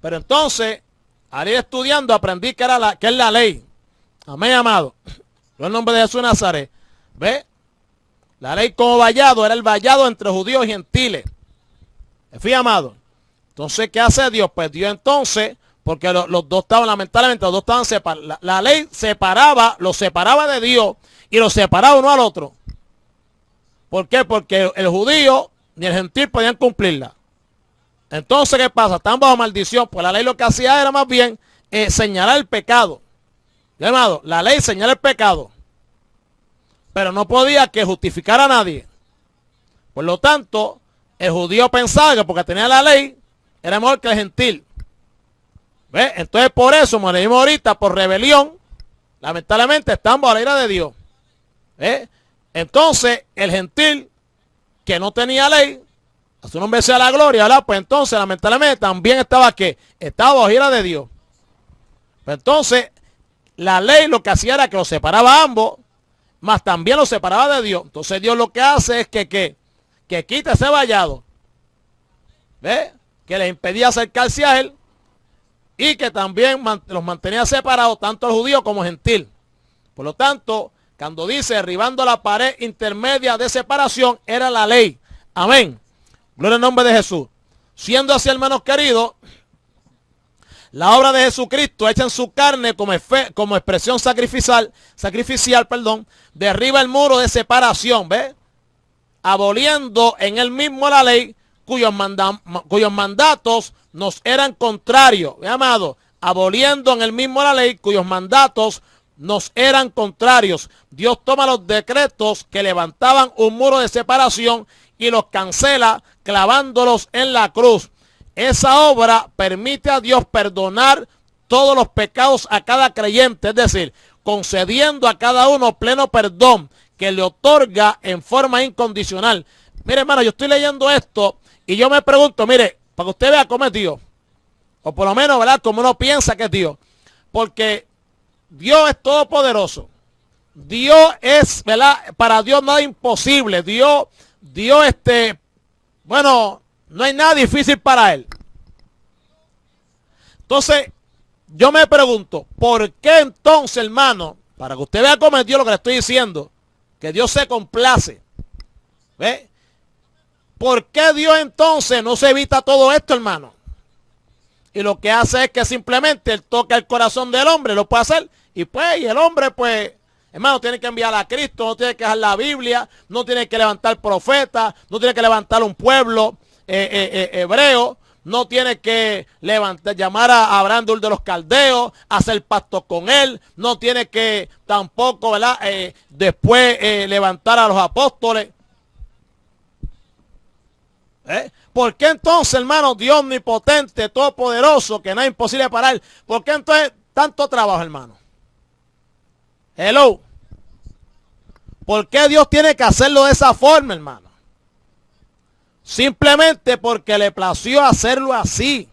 Pero entonces, al ir estudiando, aprendí que es la ley. Amén, amado. Yo en nombre de Jesús de Nazaret. ¿Ve? La ley como vallado era el vallado entre judíos y gentiles. Fíjate, amado. Entonces, ¿qué hace Dios? Pues Dios entonces, porque los dos estaban, lamentablemente, los dos estaban separados. La ley los separaba de Dios y los separaba uno al otro. ¿Por qué? Porque el judío ni el gentil podían cumplirla. Entonces, ¿qué pasa? Están bajo maldición. Pues la ley lo que hacía era más bien señalar el pecado. ¿Ya, amado? La ley señala el pecado, pero no podía que justificar a nadie. Por lo tanto, el judío pensaba que porque tenía la ley, era mejor que el gentil. ¿Ve? Entonces, por eso, como le dimos ahorita, por rebelión, lamentablemente están bajo la ira de Dios. ¿Ve? Entonces, el gentil que no tenía ley, a su nombre sea la gloria, ¿verdad? Pues entonces, lamentablemente, también estaba bajo ira de Dios. Pues entonces, la ley lo que hacía era que los separaba a ambos, más también los separaba de Dios. Entonces, Dios lo que hace es que quita ese vallado, ¿ve?, que les impedía acercarse a Él y que también los mantenía separados, tanto el judío como el gentil. Por lo tanto, cuando dice derribando la pared intermedia de separación, era la ley. Amén. Gloria al nombre de Jesús. Siendo así, hermanos queridos, la obra de Jesucristo hecha en su carne como expresión sacrificial, derriba el muro de separación, ¿ve?, aboliendo en él mismo la ley cuyos mandatos nos eran contrarios, mi amado, aboliendo en el mismo la ley cuyos mandatos nos eran contrarios. Dios toma los decretos que levantaban un muro de separación y los cancela clavándolos en la cruz. Esa obra permite a Dios perdonar todos los pecados a cada creyente, es decir, concediendo a cada uno pleno perdón que le otorga en forma incondicional. Mire, hermano, yo estoy leyendo esto y yo me pregunto, mire, para que usted vea cómo es Dios, o por lo menos, ¿verdad?, como uno piensa que es Dios, porque Dios es todopoderoso. Dios es, ¿verdad?, para Dios nada imposible. Dios, bueno, no hay nada difícil para Él. Entonces, yo me pregunto, ¿por qué entonces, hermano, para que usted vea cómo es Dios lo que le estoy diciendo, que Dios se complace? ¿Ve? ¿Por qué Dios entonces no se evita todo esto, hermano? Y lo que hace es que simplemente Él toca el corazón del hombre, lo puede hacer, y el hombre, pues, hermano, tiene que enviar a Cristo, no tiene que dejar la Biblia, no tiene que levantar profetas, no tiene que levantar un pueblo hebreo, no tiene que llamar a Abraham de los Caldeos, hacer pacto con él, no tiene que tampoco, ¿verdad?, después levantar a los apóstoles. ¿Por qué entonces, hermano, Dios omnipotente, todopoderoso, que no es imposible parar? ¿Por qué entonces tanto trabajo, hermano? Hello. ¿Por qué Dios tiene que hacerlo de esa forma, hermano? Simplemente porque le plació hacerlo así.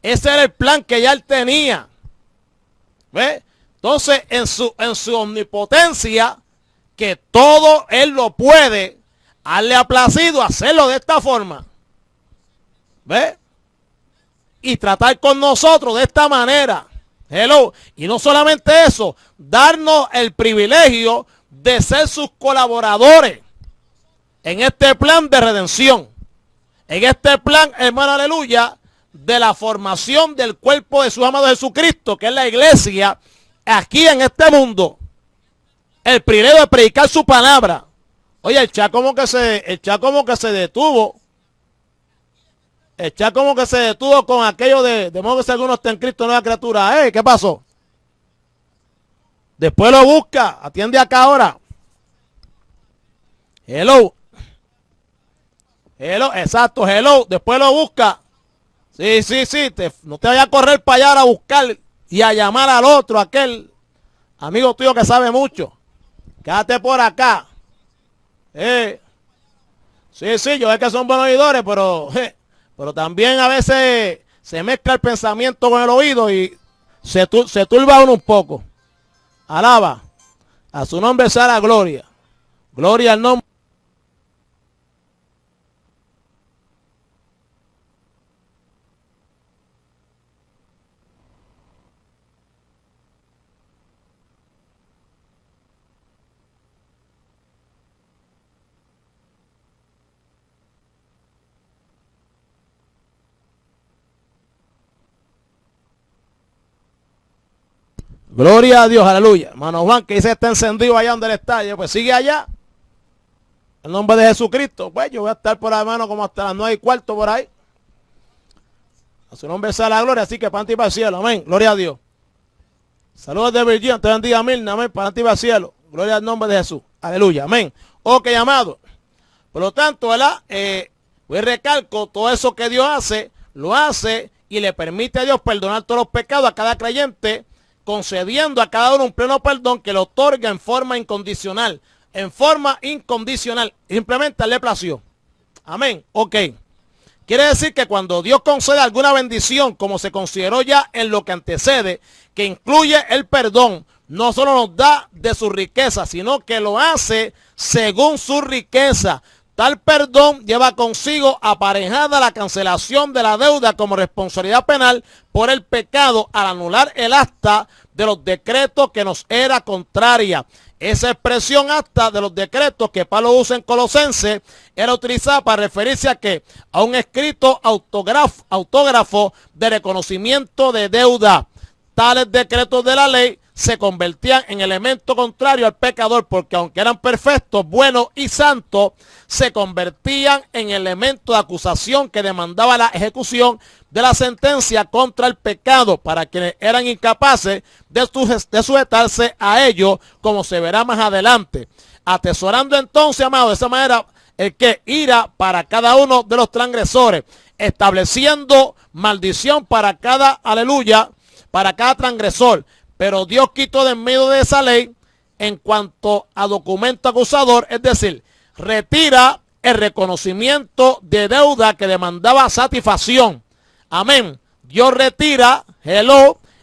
Ese era el plan que ya Él tenía. ¿Ve? Entonces, en su omnipotencia, que todo Él lo puede, a Él le ha placido hacerlo de esta forma. ¿Ve? Y tratar con nosotros de esta manera. Hello. Y no solamente eso, darnos el privilegio de ser sus colaboradores en este plan de redención. En este plan, hermano, aleluya, de la formación del cuerpo de su amado Jesucristo, que es la iglesia, aquí en este mundo. El privilegio de predicar su palabra. Oye, el chat como que se detuvo. El chat como que se detuvo con aquello de modo que si alguno está en Cristo, nueva criatura. ¿Qué pasó? Después lo busca. Atiende acá ahora. Hello. Hello, exacto, hello. Después lo busca. Sí. No te vayas a correr para allá a buscar y a llamar al otro, aquel amigo tuyo que sabe mucho. Quédate por acá. Sí, yo sé que son buenos oidores, pero también a veces se mezcla el pensamiento con el oído y se turba uno un poco. Alaba. A su nombre sea la gloria. Gloria al nombre. Gloria a Dios, aleluya. Hermano Juan, que dice que está encendido allá donde él está. Yo, pues sigue allá. En nombre de Jesucristo. Pues yo voy a estar por ahí, hermano, como hasta las 9:15 por ahí. A su nombre sea la gloria. Así que para ti para el cielo. Amén. Gloria a Dios. Saludos de Virginia. Te bendiga, Mirna. Amén. Para ti para el cielo. Gloria al nombre de Jesús. Aleluya. Amén. Ok, amado. Por lo tanto, ¿verdad? Voy a recalco todo eso que Dios hace. Lo hace y le permite a Dios perdonar todos los pecados a cada creyente, concediendo a cada uno un pleno perdón que le otorga en forma incondicional. En forma incondicional. Simplemente le plació. Amén. Ok. Quiere decir que cuando Dios concede alguna bendición, como se consideró ya en lo que antecede, que incluye el perdón, no solo nos da de su riqueza, sino que lo hace según su riqueza. Tal perdón lleva consigo aparejada la cancelación de la deuda como responsabilidad penal por el pecado al anular el acta de los decretos que nos era contraria. Esa expresión acta de los decretos que Pablo usa en Colosenses era utilizada para referirse a qué? A un escrito autógrafo de reconocimiento de deuda. Tales decretos de la ley se convertían en elemento contrario al pecador, porque aunque eran perfectos, buenos y santos, se convertían en elemento de acusación que demandaba la ejecución de la sentencia contra el pecado para quienes eran incapaces de sujetarse a ello, como se verá más adelante. Atesorando entonces, amado, de esa manera, el que ira para cada uno de los transgresores, estableciendo maldición para cada, aleluya, para cada transgresor. Pero Dios quitó de en medio de esa ley en cuanto a documento acusador, es decir, retira el reconocimiento de deuda que demandaba satisfacción. Amén. Dios retira, el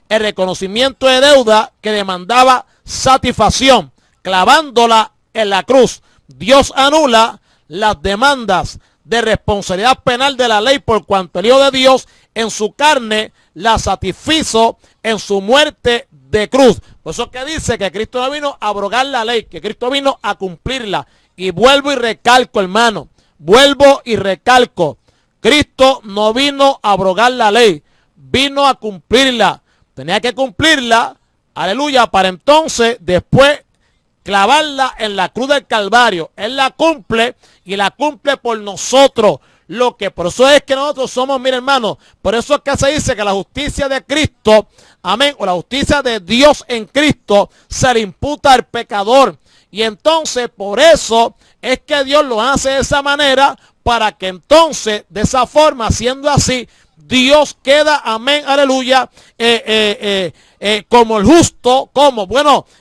reconocimiento de deuda que demandaba satisfacción, clavándola en la cruz. Dios anula las demandas de responsabilidad penal de la ley, por cuanto el Hijo de Dios en su carne la satisfizo en su muerte de cruz. Por eso que dice que Cristo no vino a abrogar la ley, que Cristo vino a cumplirla. Y vuelvo y recalco, hermano, vuelvo y recalco, Cristo no vino a abrogar la ley, vino a cumplirla. Tenía que cumplirla, aleluya, para entonces después clavarla en la cruz del Calvario. Él la cumple y la cumple por nosotros. Por eso es que nosotros somos, mire hermano, por eso es que se dice que la justicia de Cristo, amén, o la justicia de Dios en Cristo se le imputa al pecador. Y entonces por eso es que Dios lo hace de esa manera, para que entonces de esa forma, siendo así, Dios queda, amén, aleluya, como el justo,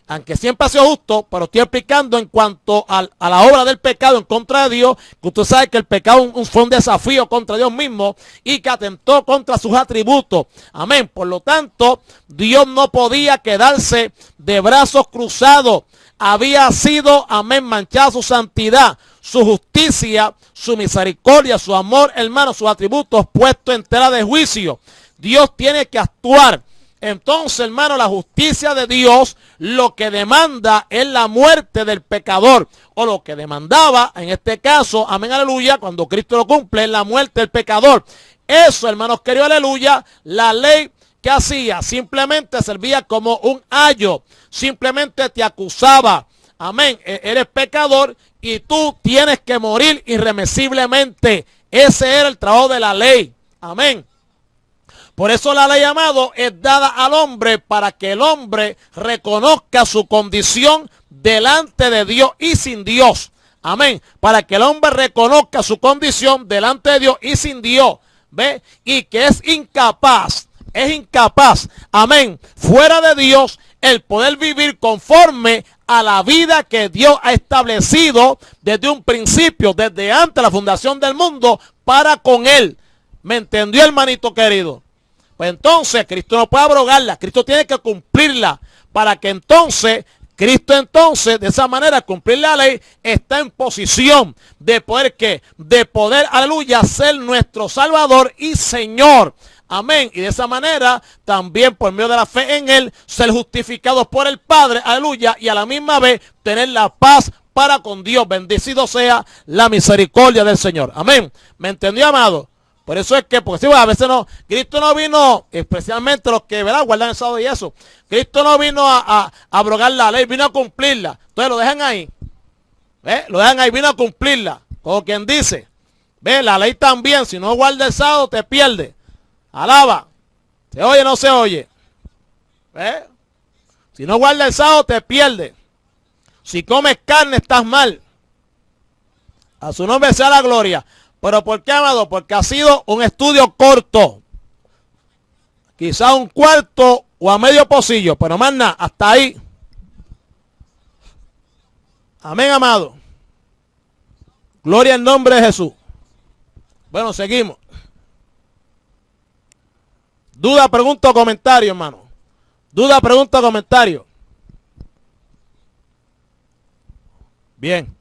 aunque siempre ha sido justo, pero estoy explicando en cuanto a la obra del pecado en contra de Dios, que usted sabe que el pecado fue un desafío contra Dios mismo y que atentó contra sus atributos, amén. Por lo tanto, Dios no podía quedarse de brazos cruzados, había sido, amén, manchada su santidad, su justicia, su misericordia, su amor, hermano, sus atributos puestos en tela de juicio. Dios tiene que actuar. Entonces, hermano, la justicia de Dios lo que demanda es la muerte del pecador, o lo que demandaba, en este caso, amén, aleluya, cuando Cristo lo cumple, es la muerte del pecador. Eso, hermanos queridos, aleluya, la ley que hacía simplemente servía como un ayo, simplemente te acusaba, amén, eres pecador y tú tienes que morir irremisiblemente. Ese era el trabajo de la ley, amén. Por eso la ley, amado, es dada al hombre para que el hombre reconozca su condición delante de Dios y sin Dios. Amén. Para que el hombre reconozca su condición delante de Dios y sin Dios. ¿Ve? Y que es incapaz, amén, fuera de Dios, el poder vivir conforme a la vida que Dios ha establecido desde un principio, desde antes de la fundación del mundo, para con él. ¿Me entendió, hermanito querido? Pues entonces Cristo no puede abrogarla, Cristo tiene que cumplirla, para que entonces Cristo de esa manera, cumplir la ley, está en posición de poder, ¿qué? De poder, aleluya, ser nuestro Salvador y Señor. Amén. Y de esa manera, también por medio de la fe en Él, ser justificados por el Padre, aleluya, y a la misma vez tener la paz para con Dios. Bendecido sea la misericordia del Señor. Amén. ¿Me entendió, amado? Por eso es que, porque si, bueno, a veces no, Cristo no vino, especialmente los que, ¿verdad?, guardan el sábado y eso. Cristo no vino a abrogar la ley, vino a cumplirla. Entonces lo dejan ahí. ¿Ve? Lo dejan ahí, vino a cumplirla. Como quien dice, ve, la ley también, si no guarda el sábado, te pierde. Alaba. ¿Se oye o no se oye? ¿Ve? Si no guarda el sábado, te pierde. Si comes carne, estás mal. A su nombre sea la gloria. ¿Pero por qué, amado? Porque ha sido un estudio corto. Quizá un cuarto o a medio pocillo, pero más nada, hasta ahí. Amén, amado. Gloria al nombre de Jesús. Bueno, seguimos. Duda, pregunta o comentario, hermano. Duda, pregunta o comentario. Bien.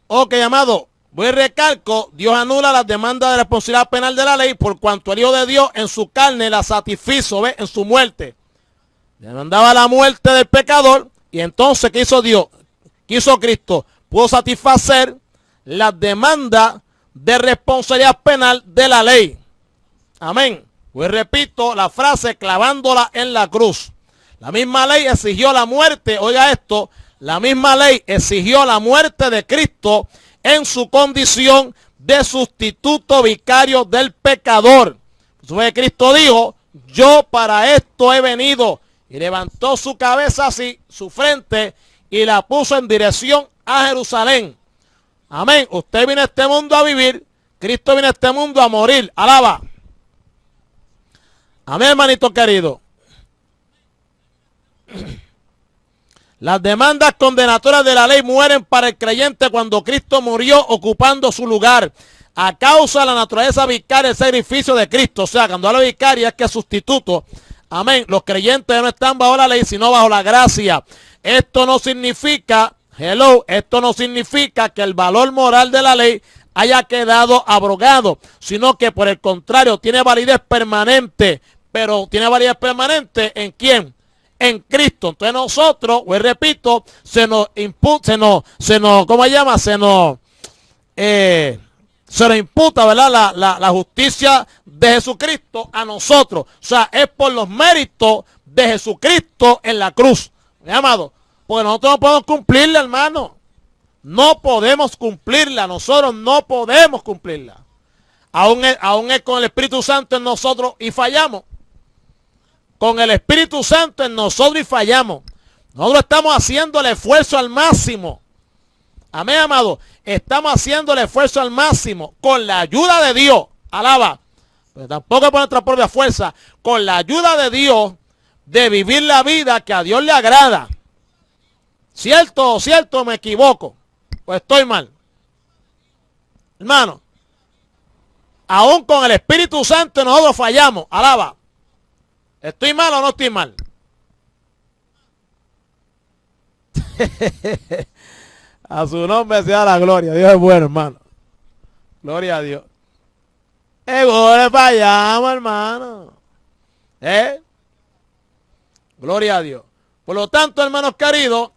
Ok, amado. Voy a recalco, Dios anula las demandas de responsabilidad penal de la ley por cuanto el Hijo de Dios en su carne la satisfizo, ¿ve? En su muerte. Demandaba la muerte del pecador y entonces, ¿qué hizo Dios? ¿Qué hizo Cristo? Pudo satisfacer las demandas de responsabilidad penal de la ley. Amén. Pues repito la frase, clavándola en la cruz. La misma ley exigió la muerte, oiga esto, la misma ley exigió la muerte de Cristo en su condición de sustituto vicario del pecador. Entonces Cristo dijo, yo para esto he venido, y levantó su cabeza así, su frente, y la puso en dirección a Jerusalén. Amén. Usted viene a este mundo a vivir, Cristo viene a este mundo a morir. Alaba. Amén, hermanito querido. Las demandas condenatorias de la ley mueren para el creyente cuando Cristo murió ocupando su lugar a causa de la naturaleza vicaria del sacrificio de Cristo. O sea, cuando habla vicaria es que es sustituto. Amén. Los creyentes ya no están bajo la ley, sino bajo la gracia. Esto no significa, esto no significa que el valor moral de la ley haya quedado abrogado, sino que por el contrario tiene validez permanente. Pero tiene validez permanente ¿en quién? En Cristo. Entonces nosotros, pues repito, se nos imputa, ¿cómo se llama? Se nos imputa, ¿verdad? La justicia de Jesucristo a nosotros. O sea, es por los méritos de Jesucristo en la cruz. ¿Mi amado? Porque nosotros no podemos cumplirla, hermano. No podemos cumplirla. Nosotros no podemos cumplirla. Aún es con el Espíritu Santo en nosotros y fallamos. Con el Espíritu Santo en nosotros y fallamos. Nosotros estamos haciendo el esfuerzo al máximo. Amén, amado. Estamos haciendo el esfuerzo al máximo con la ayuda de Dios. Alaba. Pero tampoco es por nuestra propia fuerza. Con la ayuda de Dios de vivir la vida que a Dios le agrada. ¿Cierto o cierto me equivoco? Pues estoy mal. Hermano, aún con el Espíritu Santo nosotros fallamos. Alaba. ¿Estoy mal o no estoy mal? A su nombre sea la gloria. Dios es bueno, hermano. Gloria a Dios. Seguro fallamos, hermano. Gloria a Dios. Por lo tanto, hermanos queridos,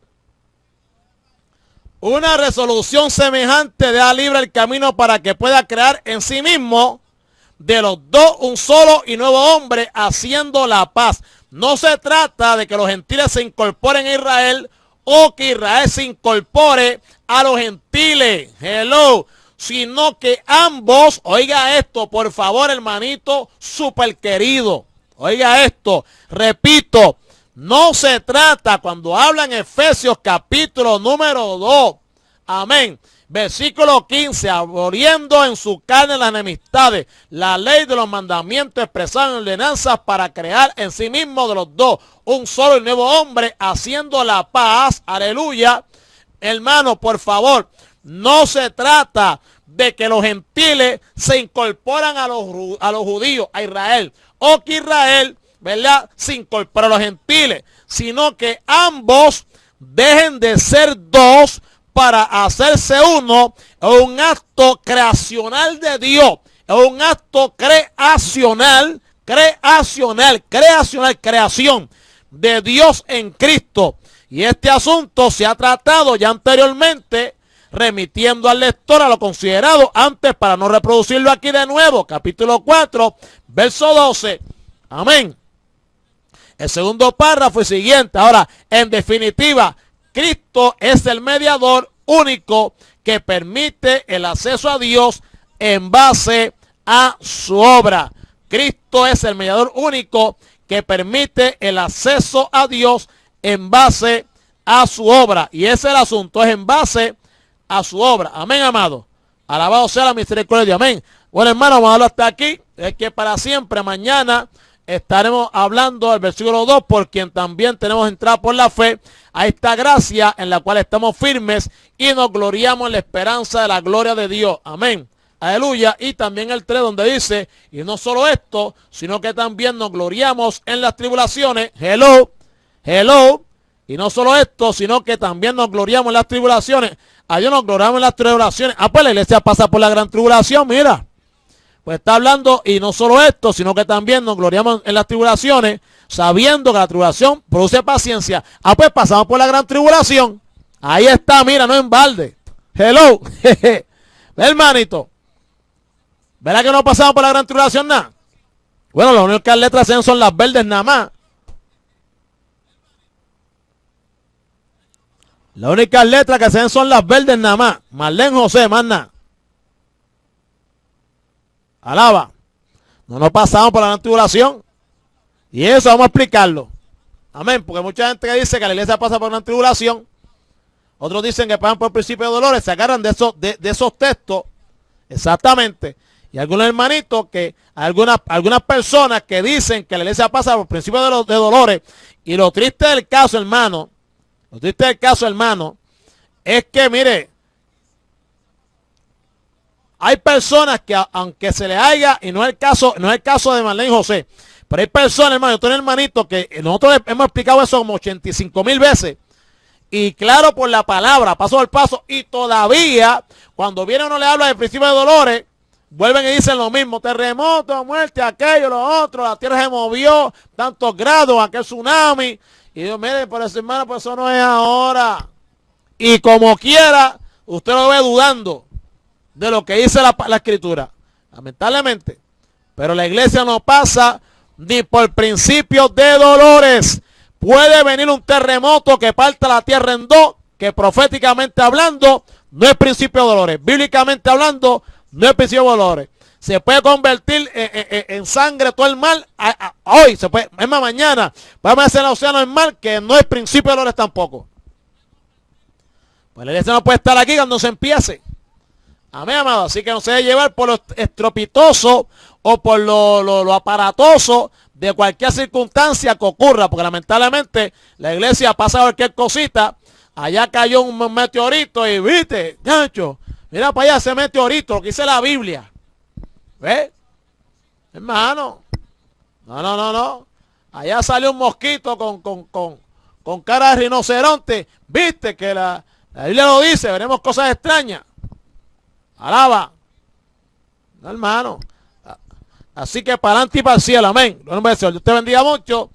una resolución semejante da libre el camino para que pueda crear en sí mismo de los dos un solo y nuevo hombre, haciendo la paz. No se trata de que los gentiles se incorporen a Israel o que Israel se incorpore a los gentiles. Sino que ambos, oiga esto, por favor, hermanito, súper querido. Oiga esto, repito, no se trata, cuando habla en Efesios capítulo número 2, amén, versículo 15, aboliendo en su carne las enemistades, la ley de los mandamientos expresados en ordenanzas para crear en sí mismo de los dos un solo y nuevo hombre, haciendo la paz, aleluya. Hermano, por favor, no se trata de que los gentiles se incorporan a los judíos, a Israel, o que Israel, ¿verdad?, se incorpora a los gentiles, sino que ambos dejen de ser dos para hacerse uno. Es un acto creacional de Dios, es un acto creación de Dios en Cristo. Y este asunto se ha tratado ya anteriormente, remitiendo al lector a lo considerado antes para no reproducirlo aquí de nuevo. Capítulo 4, verso 12. Amén. El segundo párrafo es siguiente. Ahora, en definitiva, Cristo es el mediador único que permite el acceso a Dios en base a su obra. Cristo es el mediador único que permite el acceso a Dios en base a su obra. Y ese es el asunto, es en base a su obra. Amén, amado. Alabado sea la misericordia. Amén. Bueno, hermano, vamos a hablar hasta aquí. Es que para siempre, mañana estaremos hablando del versículo 2, por quien también tenemos entrada por la fe a esta gracia en la cual estamos firmes y nos gloriamos en la esperanza de la gloria de Dios. Amén. Aleluya. Y también el 3, donde dice, y no solo esto, sino que también nos gloriamos en las tribulaciones. Hello. Y no solo esto, sino que también nos gloriamos en las tribulaciones. Dios nos gloriamos en las tribulaciones. Pues la iglesia pasa por la gran tribulación, mira. Pues está hablando, y no solo esto, sino que también nos gloriamos en las tribulaciones, sabiendo que la tribulación produce paciencia. Pues pasamos por la gran tribulación. Ahí está, mira, no en balde. Hello. ¿Ve, hermanito? ¿Verdad que no pasamos por la gran tribulación nada? Bueno, lo único que las letras son las verdes nada más. Las únicas letras que se ven son las verdes nada más. Marlene José, más nada. Alaba. No nos pasamos por la gran tribulación. Y eso vamos a explicarlo. Amén. Porque mucha gente que dice que la iglesia pasa por una tribulación. Otros dicen que pasan por el principio de dolores. Se agarran de esos textos. Exactamente. Y algunos hermanitos que, algunas personas que dicen que la iglesia pasa por principio de dolores. Y lo triste del caso, hermano. Lo triste del caso, hermano. Es que, mire. Hay personas que aunque se le haya, y no es el caso de Marlene José, pero hay personas, hermano, yo tengo un hermanito que nosotros hemos explicado eso como 85,000 veces, y claro por la palabra, paso al paso, y todavía, cuando viene uno le habla del principio de dolores, vuelven y dicen lo mismo, terremoto, muerte, aquello, lo otro, la tierra se movió, tantos grados, aquel tsunami, y yo, mire, por eso, hermano, pues eso no es ahora, y como quiera, usted lo ve dudando de lo que dice la escritura, lamentablemente. Pero la iglesia no pasa ni por principios de dolores. Puede venir un terremoto que parta la tierra en dos, que proféticamente hablando no es principio de dolores. Bíblicamente hablando no es principio de dolores. Se puede convertir en sangre todo el mal. Hoy, se puede, es más, mañana vamos a hacer el océano en mar, que no es principio de dolores tampoco. Pues la iglesia no puede estar aquí cuando se empiece. Amén, amado. Así que no se debe llevar por lo estropitoso o por lo aparatoso de cualquier circunstancia que ocurra, porque lamentablemente la iglesia pasa cualquier cosita. Allá cayó un meteorito y viste, gancho, mira para allá ese meteorito, lo que dice la Biblia. ¿Ves? Hermano, no. Allá salió un mosquito con cara de rinoceronte. Viste que la Biblia lo dice, veremos cosas extrañas. Alaba. No, hermano. Así que para adelante y para el cielo. Amén. Dios te bendiga mucho.